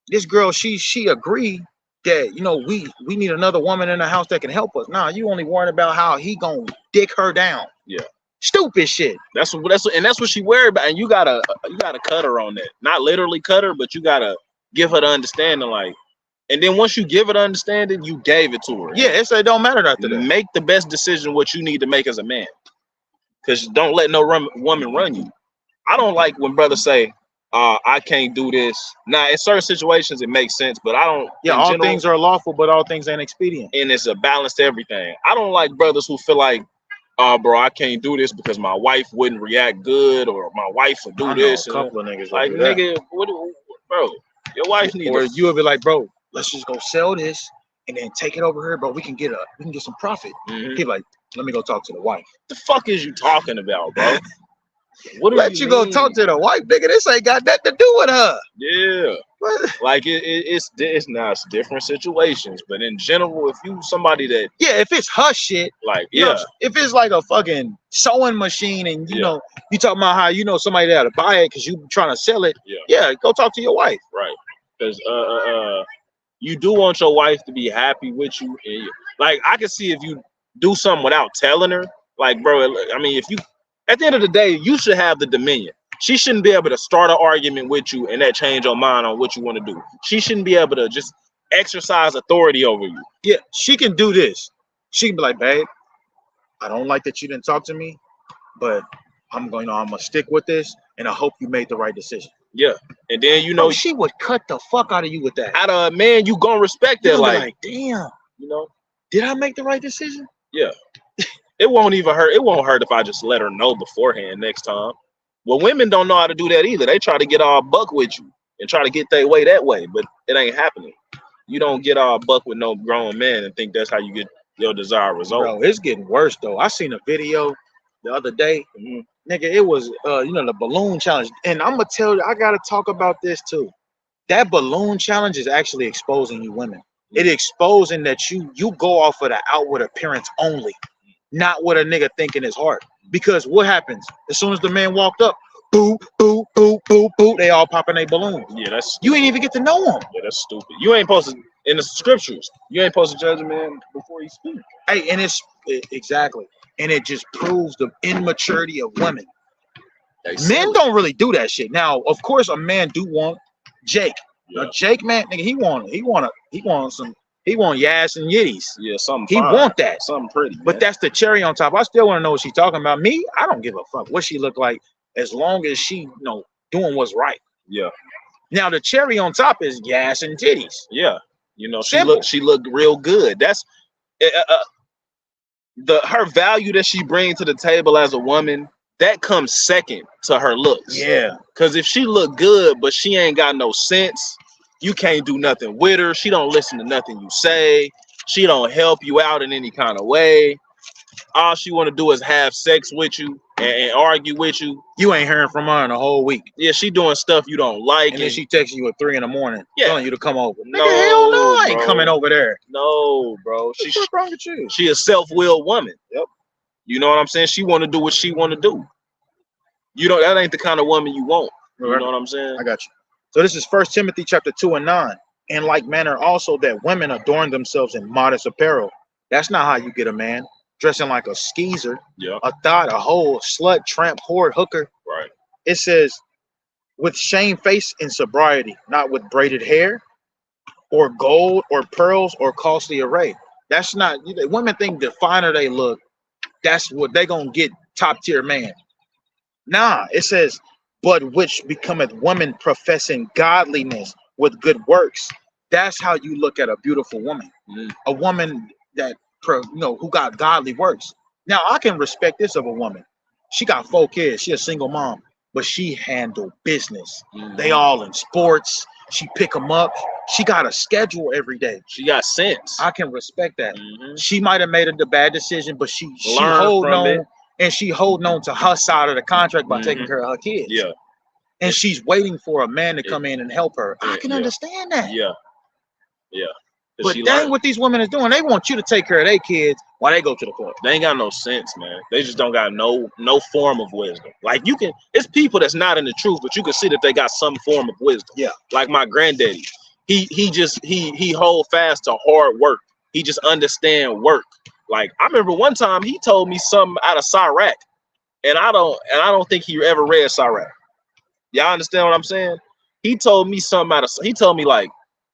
This girl, she agreed that we need another woman in the house that can help us. Nah, you only worried about how he gonna dick her down. Yeah, stupid shit. That's what she worried about. And you gotta cut her on that. Not literally cut her, but you gotta give her the understanding. Like, and then once you give her the understanding, you gave it to her. Yeah, it don't matter after that. Make the best decision what you need to make as a man. Because don't let no woman run you. I don't like when brothers say, I can't do this. Now, in certain situations, it makes sense, but I don't. Yeah, all things are lawful, but all things ain't expedient. And it's a balance to everything. I don't like brothers who feel like, bro, I can't do this because my wife wouldn't react good, or my wife would do this. A couple of niggas like, nigga, bro, your wife needs. Or you would be like, bro, let's just go sell this and then take it over here, bro. We can get some profit. He's like, let me go talk to the wife. The fuck is you talking about, bro? What Let you go talk to the wife, nigga. This ain't got that to do with her. Yeah. Like it's different situations, but in general, if you somebody that if it's her shit, like if it's like a fucking sewing machine and you talking about how somebody that to buy it because you trying to sell it, go talk to your wife, right? Because you do want your wife to be happy with you, and like I can see if you do something without telling her, like, bro, I mean, if you at the end of the day, you should have the dominion. She shouldn't be able to start an argument with you and that change your mind on what you want to do. She shouldn't be able to just exercise authority over you. Yeah, she can do this. She can be like, babe, I don't like that you didn't talk to me, but I'm gonna stick with this, and I hope you made the right decision. Yeah, and then she would cut the fuck out of you with that. Out of a man, you gonna respect that. Like, damn, did I make the right decision? Yeah. It won't hurt. It won't hurt if I just let her know beforehand next time. Well, women don't know how to do that either. They try to get all buck with you and try to get their way that way, but it ain't happening. You don't get all buck with no grown man and think that's how you get your desired result. Bro, it's getting worse though. I seen a video the other day. Nigga, it was the balloon challenge. And I'm gonna tell you, I gotta talk about this too. That balloon challenge is actually exposing you women. It exposing that you go off of the outward appearance only. Not what a nigga think in his heart. Because what happens? As soon as the man walked up, boo, boo, boo, boo, boo, they all popping their balloons. Yeah, that's stupid. You ain't even get to know them. Yeah, that's stupid. You ain't supposed to, in the scriptures, you ain't supposed to judge a man before he speaks. Hey, and exactly. And it just proves the immaturity of women. Men don't really do that shit. Now, of course, a man do want Jake. Yeah. Now Jake, man, nigga, he want yass and yitties. Yeah, something He fine. want that. Something pretty, man. But that's the cherry on top. I still want to know what she's talking about. Me, I don't give a fuck what she look like as long as she, doing what's right. Yeah. Now the cherry on top is gas and titties. Yeah. Simple. She looked real good. That's her value that she brings to the table as a woman. That comes second to her looks. Yeah. Cause if she look good, but she ain't got no sense, you can't do nothing with her. She don't listen to nothing you say. She don't help you out in any kind of way. All she want to do is have sex with you and argue with you. You ain't hearing from her in a whole week. Yeah, she doing stuff you don't like. And then she texting you at 3 in the morning, telling you to come over. No, Nigga, hell no, I ain't bro. coming over there. No, bro. What's wrong with you? She a self-willed woman. Yep. You know what I'm saying? She want to do what she want to do. That ain't the kind of woman you want. You know what I'm saying? I got you. So this is 1 Timothy chapter 2 and 9. In like manner also that women adorn themselves in modest apparel. That's not how you get a man. Dressing like a skeezer, a thought, a hoe, slut, tramp, whore, hooker. Right. It says, with shamefaced in sobriety, not with braided hair, or gold, or pearls, or costly array. That's not. Women think the finer they look, that's what they gonna get top tier man. Nah, it says, but which becometh woman professing godliness with good works. That's how you look at a beautiful woman. A woman that who got godly works. Now I can respect this of a woman. She got 4 kids. She a single mom, but she handle business. They all in sports. She pick them up. She got a schedule every day. She got sense. I can respect that. She might have made a bad decision, but she holding on, and she holding on to her side of the contract by taking care of her kids. Yeah. And she's waiting for a man to come in and help her. I can understand that. Yeah. Yeah. But dang, what these women is doing, they want you to take care of their kids while they go to the club. They ain't got no sense, man. They just don't got no form of wisdom. Like it's people that's not in the truth, but you can see that they got some form of wisdom. Yeah. Like my granddaddy, he hold fast to hard work. He just understand work. Like I remember one time he told me something out of Sirach, and I don't think he ever read Sirach. Y'all understand what I'm saying? He told me something he told me like,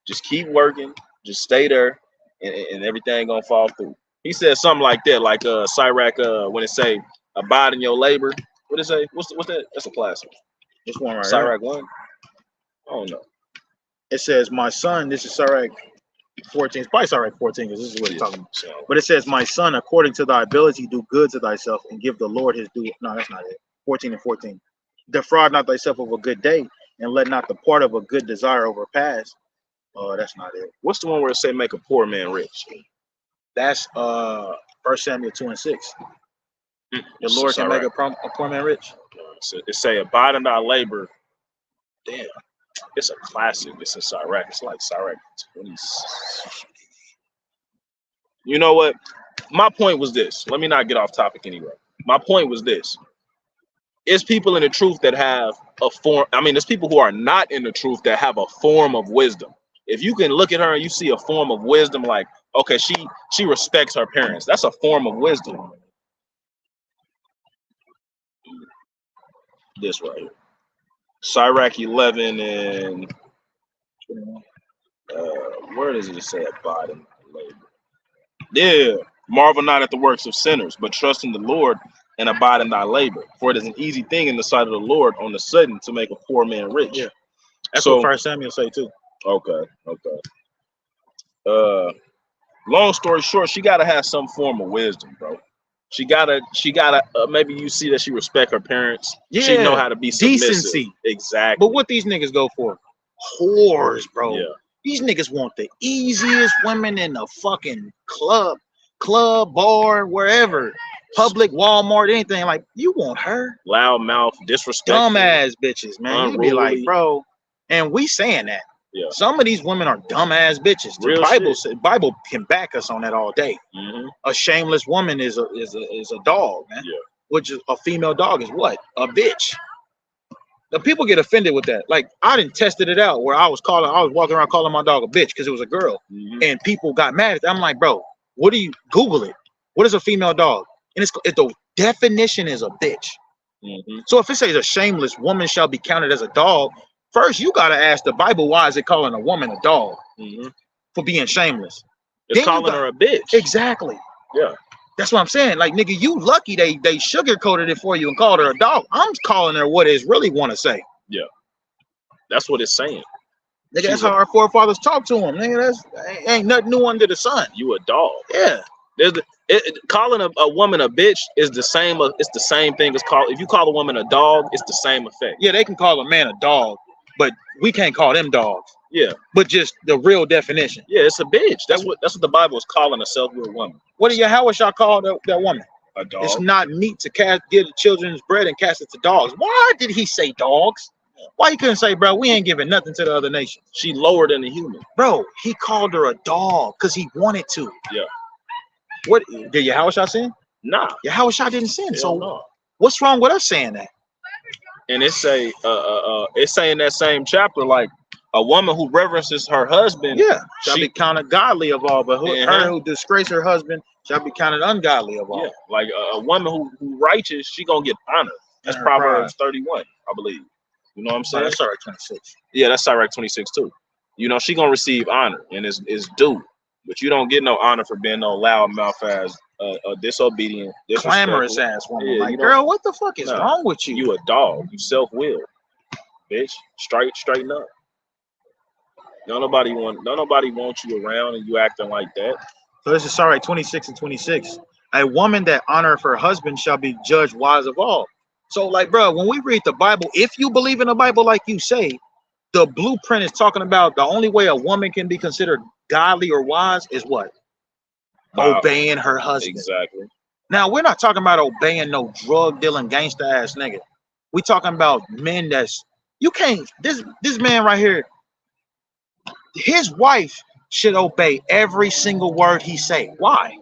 just keep working. Just stay there, and everything gonna fall through. He said something like that, like Sirach, when it say abide in your labor. What it say? What's that? That's a classic. This one right Sirach here. 1. I don't know. It says, "My son." This is Sirach 14. It's probably Sirach 14 because this is what it's talking about. But it says, "My son, according to thy ability, do good to thyself, and give the Lord his due." No, that's not it. 14 and 14. Defraud not thyself of a good day, and let not the part of a good desire overpass. Oh, that's not it. What's the one where it say make a poor man rich? That's 1 Samuel 2 and 6. The Lord can make a poor man rich. It say abide in thy labor. Damn, it's a classic. It's in Sirach. It's like Sirach 20. You know what? My point was this. Let me not get off topic anyway. My point was this. It's people in the truth that have a form. I mean, there's people who are not in the truth that have a form of wisdom. If you can look at her and you see a form of wisdom, like, okay, she respects her parents. That's a form of wisdom. This right here. Sirach 11 and where does it say abide in labor? Yeah. Marvel not at the works of sinners, but trust in the Lord and abide in thy labor. For it is an easy thing in the sight of the Lord on the sudden to make a poor man rich. Yeah. That's what 1 Samuel say too. Okay. Long story short, she gotta have some form of wisdom, bro. She gotta. Maybe you see that she respect her parents. Yeah, she know how to be submissive. Decency. Exactly. But what these niggas go for? Whores, bro. Yeah. These niggas want the easiest women in the fucking club, bar, wherever, public, Walmart, anything. Like, you want her? Loud mouth, disrespectful, dumbass bitches, man. You be like, bro, and we saying that. Yeah. Some of these women are dumbass bitches. The Bible can back us on that all day. A shameless woman is a dog, man. Yeah. Which is a female dog is what? A bitch. The people get offended with that. Like, I didn't tested it out where I was walking around calling my dog a bitch because it was a girl, and people got mad at that. I'm like, bro, what do you Google it? What is a female dog? And the definition is a bitch. So if it says a shameless woman shall be counted as a dog, First, you gotta ask the Bible why is it calling a woman a dog for being shameless? It's Then you calling got- her a bitch. Exactly. Yeah. That's what I'm saying. Like, nigga, you lucky they sugarcoated it for you and called her a dog. I'm calling her what it really want to say. Yeah. That's what it's saying. Nigga, that's how our forefathers talked to him. Nigga, that's ain't nothing new under the sun. You a dog. Yeah. Calling a woman a bitch is the same. It's the same thing as if you call a woman a dog, it's the same effect. Yeah, they can call a man a dog, but we can't call them dogs. Yeah. But just the real definition. Yeah, it's a bitch. That's what the Bible is calling a self-willed woman. What do you? How would y'all call that woman? A dog. It's not meat to give the children's bread and cast it to dogs. Why did he say dogs? Why he couldn't say, bro, we ain't giving nothing to the other nations? She lower than a human. Bro, he called her a dog because he wanted to. Yeah. What did Yahushua sin? Nah. Yahushua didn't sin. Hell So no. what's wrong with us saying that? And it's say in that same chapter, like a woman who reverences her husband, Shall be counted godly of all, but her who disgrace her husband shall be counted ungodly of all. Yeah, like a woman who righteous, she gonna get honor. That's Proverbs 31, I believe. You know what I'm saying? That's Sirach 26. Yeah, that's Sirach 26 too. You know, she gonna receive honor and is due, but you don't get no honor for being no loud mouth ass, disobedient, clamorous ass woman. Yeah, like, girl, what the fuck is wrong with you? You a dog. You self-willed, bitch. Straighten up. Don't nobody want you around and you acting like that. So this is Sirach 26 and 26. A woman that honoreth her husband shall be judged wise of all. So, like, bro, when we read the Bible, if you believe in the Bible like you say, the blueprint is talking about the only way a woman can be considered godly or wise is what? Obeying her husband. Exactly. Now, we're not talking about obeying no drug dealing gangster ass nigga. We talking about men that's you can't. This man right here, his wife should obey every single word he say. Why?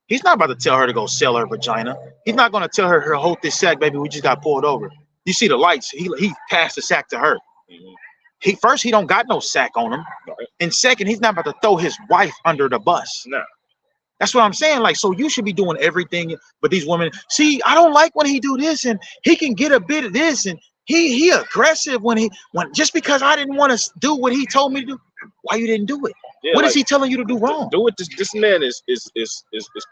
He's not about to tell her to go sell her vagina. He's not going to tell her hold this sack, baby. We just got pulled over. You see the lights. He passed the sack to her. He don't got no sack on him. And second, he's not about to throw his wife under the bus. No. That's what I'm saying. Like, so you should be doing everything. But these women, see, I don't like when he do this, and he can get a bit of this, and he aggressive when just because I didn't want to do what he told me to do. Why you didn't do it? Yeah, what is he telling you to do wrong? Do it. This man is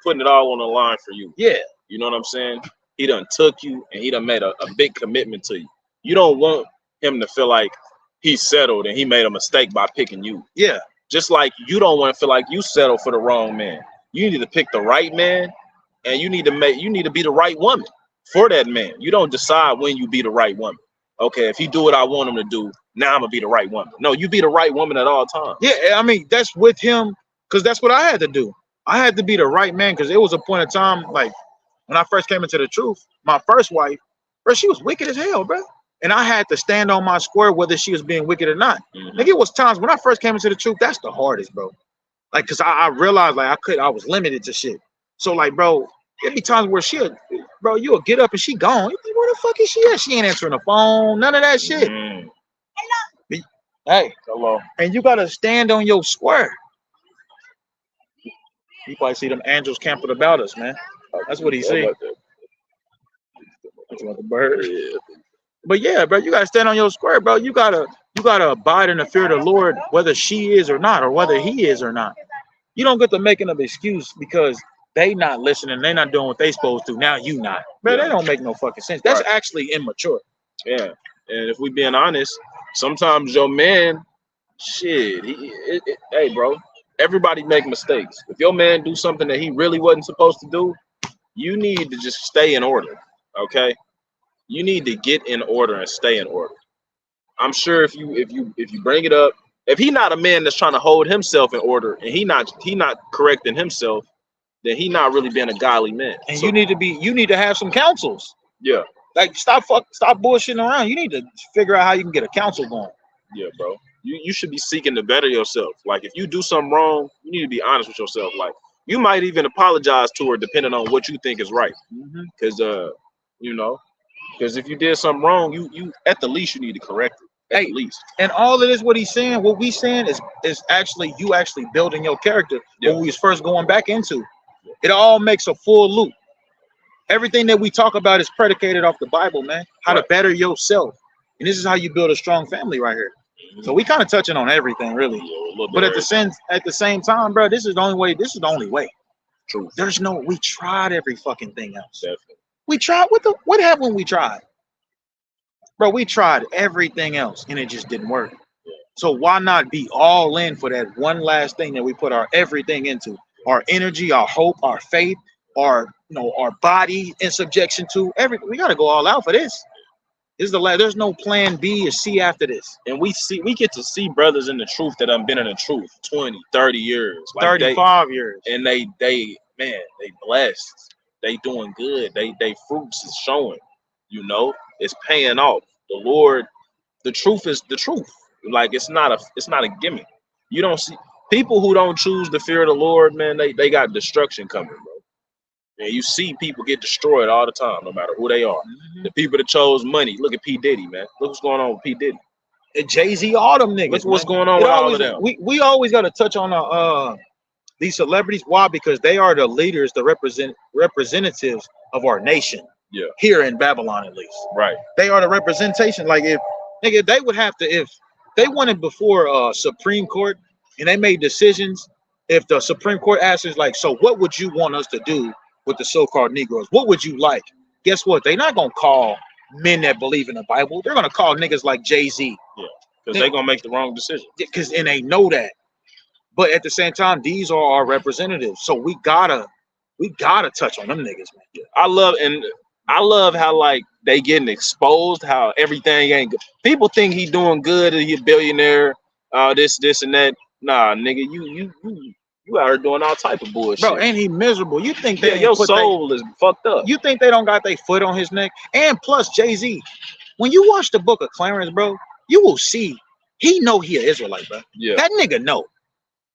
putting it all on the line for you. Yeah. You know what I'm saying? He done took you and he done made a big commitment to you. You don't want him to feel like he's settled and he made a mistake by picking you. Yeah. Just like you don't want to feel like you settled for the wrong man. You need to pick the right man, and you need to be the right woman for that man. You don't decide when you be the right woman. Okay, if he do what I want him to do, now I'm gonna be the right woman. No, you be the right woman at all times. Yeah, I mean, that's with him, because that's what I had to do. I had to be the right man, because it was a point of time, like when I first came into the truth, my first wife, bro, she was wicked as hell, bro. And I had to stand on my square whether she was being wicked or not. Like, it was times when I first came into the truth, that's the hardest, bro. Like, cause I realized like I was limited to shit. So like, bro, there'd be times where you'll get up and she gone. Where the fuck is she at? She ain't answering the phone, none of that shit. Hello. Hey, hello. And you gotta stand on your square. You probably see them angels camping about us, man. That's what he said. That's what the bird. Yeah. But yeah, bro, you gotta stand on your square, bro. You gotta abide in the fear of the Lord, whether she is or not, or whether he is or not. You don't get to making an excuse because they not listening, they not doing what they supposed to. Now you not, bro. Yeah. That don't make no fucking sense. That's actually immature. Yeah, and if we being honest, sometimes your man, shit, hey, bro, everybody make mistakes. If your man do something that he really wasn't supposed to do, you need to just stay in order, okay? You need to get in order and stay in order. I'm sure if you bring it up, if he not a man that's trying to hold himself in order and he not correcting himself, then he not really being a godly man. And so, you need to have some counsels. Yeah. Like stop bullshitting around. You need to figure out how you can get a counsel going. Yeah, bro. You should be seeking to better yourself. Like if you do something wrong, you need to be honest with yourself. Like you might even apologize to her depending on what you think is right. Because because if you did something wrong, you at the least you need to correct it. At least. And all of this, what he's saying, what we saying is actually you actually building your character when we was first going back into. It all makes a full loop. Everything that we talk about is predicated off the Bible, man. How to better yourself. And this is how you build a strong family right here. So we kind of touching on everything, really. Yeah, a little bit But of at the same time, bro, this is the only way. This is the only way. truth. We tried every fucking thing else. Definitely. We tried what happened when we tried? Bro, we tried everything else and it just didn't work. So why not be all in for that one last thing that we put our everything into? Our energy, our hope, our faith, our body in subjection to everything. We gotta go all out for this. This is the last. There's no plan B or C after this. And we get to see brothers in the truth that have been in the truth 20, 30 years. Like 35 years. And they blessed. They doing good. They fruits is showing. It's paying off. The Lord, the truth is the truth. Like it's not a gimmick. You don't see people who don't choose the fear of the Lord, man, they got destruction coming, bro. And you see people get destroyed all the time, no matter who they are. Mm-hmm. The people that chose money. Look at P. Diddy, man. Look what's going on with P. Diddy. And Jay-Z, all them niggas. Look what's going on with all of them. We always got to touch on these celebrities. Why? Because they are the leaders, the representatives of our nation. Yeah. Here in Babylon, at least. Right. They are the representation. Like if they would have to, if they wanted before Supreme Court and they made decisions, if the Supreme Court asks like, so what would you want us to do with the so-called Negroes? What would you like? Guess what? They're not gonna call men that believe in the Bible. They're gonna call niggas like Jay-Z. Yeah, because they're gonna make the wrong decision. And they know that. But at the same time, these are our representatives. So we gotta touch on them niggas, man. Yeah. I love how like they getting exposed, how everything ain't good. People think he doing good, he a billionaire, this and that. Nah, nigga, you out here doing all type of bullshit. Bro, ain't he miserable? You think your soul is fucked up. You think they don't got their foot on his neck? And plus Jay-Z, when you watch the book of Clarence, bro, you will see he know he an Israelite, bro. Yeah. That nigga know.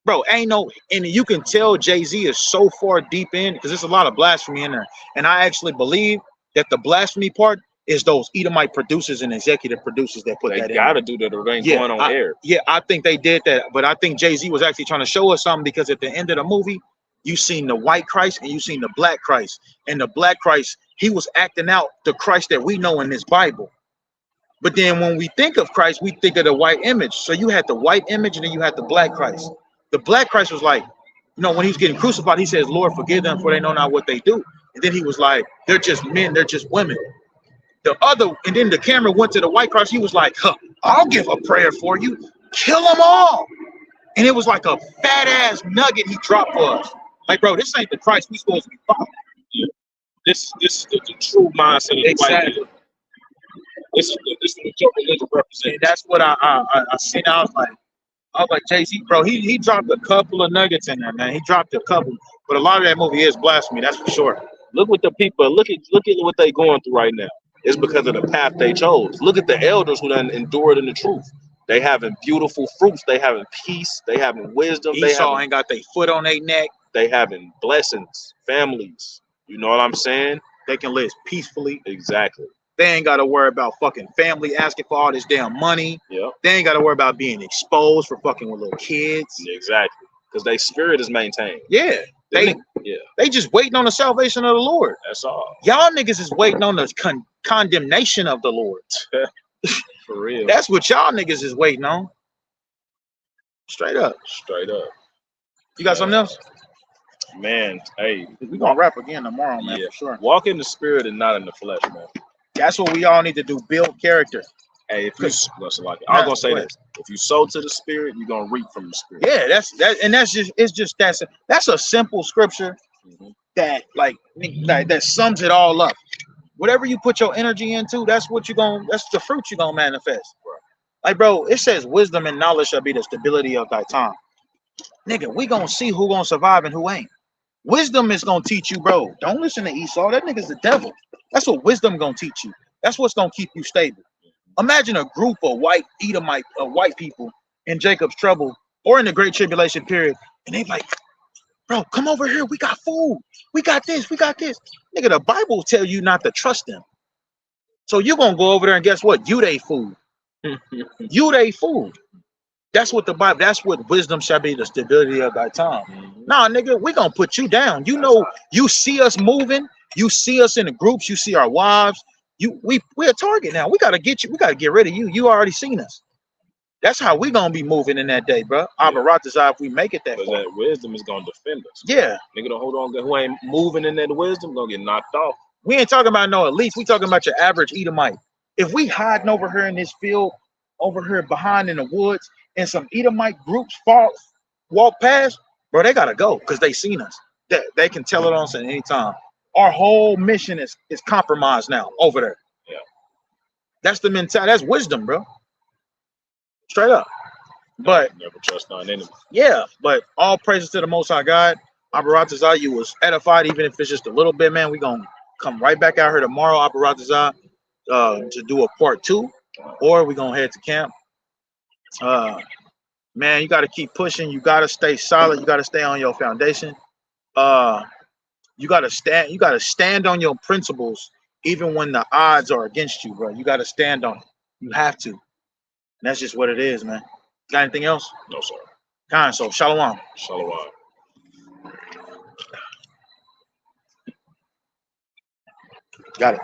Bro, ain't no, and you can tell Jay-Z is so far deep in because there's a lot of blasphemy in there. And I actually believe that the blasphemy part is those Edomite producers and executive producers that put that in. They gotta do that or they ain't going on air. Yeah, I think they did that, but I think Jay-Z was actually trying to show us something because at the end of the movie, you seen the white Christ and you seen the black Christ. And the black Christ, he was acting out the Christ that we know in this Bible. But then when we think of Christ, we think of the white image. So you had the white image and then you had the black Christ. The black Christ was like, when he was getting crucified, he says, Lord, forgive them for they know not what they do. And then he was like, they're just men, they're just women. And then the camera went to the white Christ. He was like, I'll give a prayer for you. Kill them all. And it was like a fat ass nugget he dropped for us. Like, bro, this ain't the Christ we supposed to be following. Yeah. This is the true mindset of the white people. This is what your religion represents. That's what I seen. I was like, Jay-Z, bro, he dropped a couple of nuggets in there, man. He dropped a couple. But a lot of that movie is blasphemy, that's for sure. Look what the people, look at what they going through right now. It's because of the path they chose. Look at the elders who done endured in the truth. They having beautiful fruits. They having peace. They having wisdom. Esau ain't got their foot on their neck. They having blessings, families. You know what I'm saying? They can live peacefully. Exactly. They ain't got to worry about fucking family asking for all this damn money. Yep. They ain't got to worry about being exposed for fucking with little kids. Exactly. Because their spirit is maintained. Yeah. They just waiting on the salvation of the Lord. That's all. Y'all niggas is waiting on the condemnation of the Lord. For real. That's what y'all niggas is waiting on. Straight up. Straight up. You got something else? Man, hey. We're going to rap again tomorrow, man, Yeah. for sure. Walk in the spirit and not in the flesh, man. That's what we all need to do. Build character. Hey, if you, listen, like I'm gonna say this: if you sow to the spirit, you're gonna reap from the spirit. Yeah, that's a simple scripture that that sums it all up. Whatever you put your energy into, that's the fruit you're gonna manifest. Right. Like, bro, it says wisdom and knowledge shall be the stability of thy time. Nigga, we gonna see who gonna survive and who ain't. Wisdom is gonna teach you, bro. Don't listen to Esau. That nigga's the devil. That's what wisdom gonna teach you. That's what's gonna keep you stable. Imagine a group of white people in Jacob's trouble or in the Great Tribulation period, and they like, bro, come over here. We got food. We got this. We got this. Nigga, the Bible tell you not to trust them. So you're gonna go over there and guess what? You they food. You they food. That's what the Bible. That's what wisdom shall be the stability of thy time. Nah, nigga, we gonna put you down. You know, you see us moving. You see us in the groups. You see our wives. We're a target now. We gotta get you. We gotta get rid of you. You already seen us. That's how we gonna be moving in that day, bro. Abaratazah, if we make it that Because far. that wisdom is gonna defend us. Yeah, Nigga, don't hold on. Who ain't moving in that wisdom gonna get knocked off. we ain't talking about no elites. We talking about your average Edomite. If we hiding over here in this field, over here behind in the woods, and some Edomite groups walk past, bro, they gotta go because they seen us. They can tell it on us at any time. Our whole mission is compromised now over there. Yeah. That's the mentality. That's wisdom, bro. Straight up. But Never trust none enemy. yeah, but all praises to the Most High God. Abaratazah, you was edified, even if it's just a little bit, man. We gonna come right back out here tomorrow, Abaratazah, to do a part 2, or we gonna head to camp. Man, you gotta keep pushing. You gotta stay solid. You gotta stay on your foundation. You gotta stand on your principles, even when the odds are against you, bro. You gotta stand on it. You have to. And that's just what it is, man. Got anything else? No, sir. Kind, so shalom. Shalom. Got it.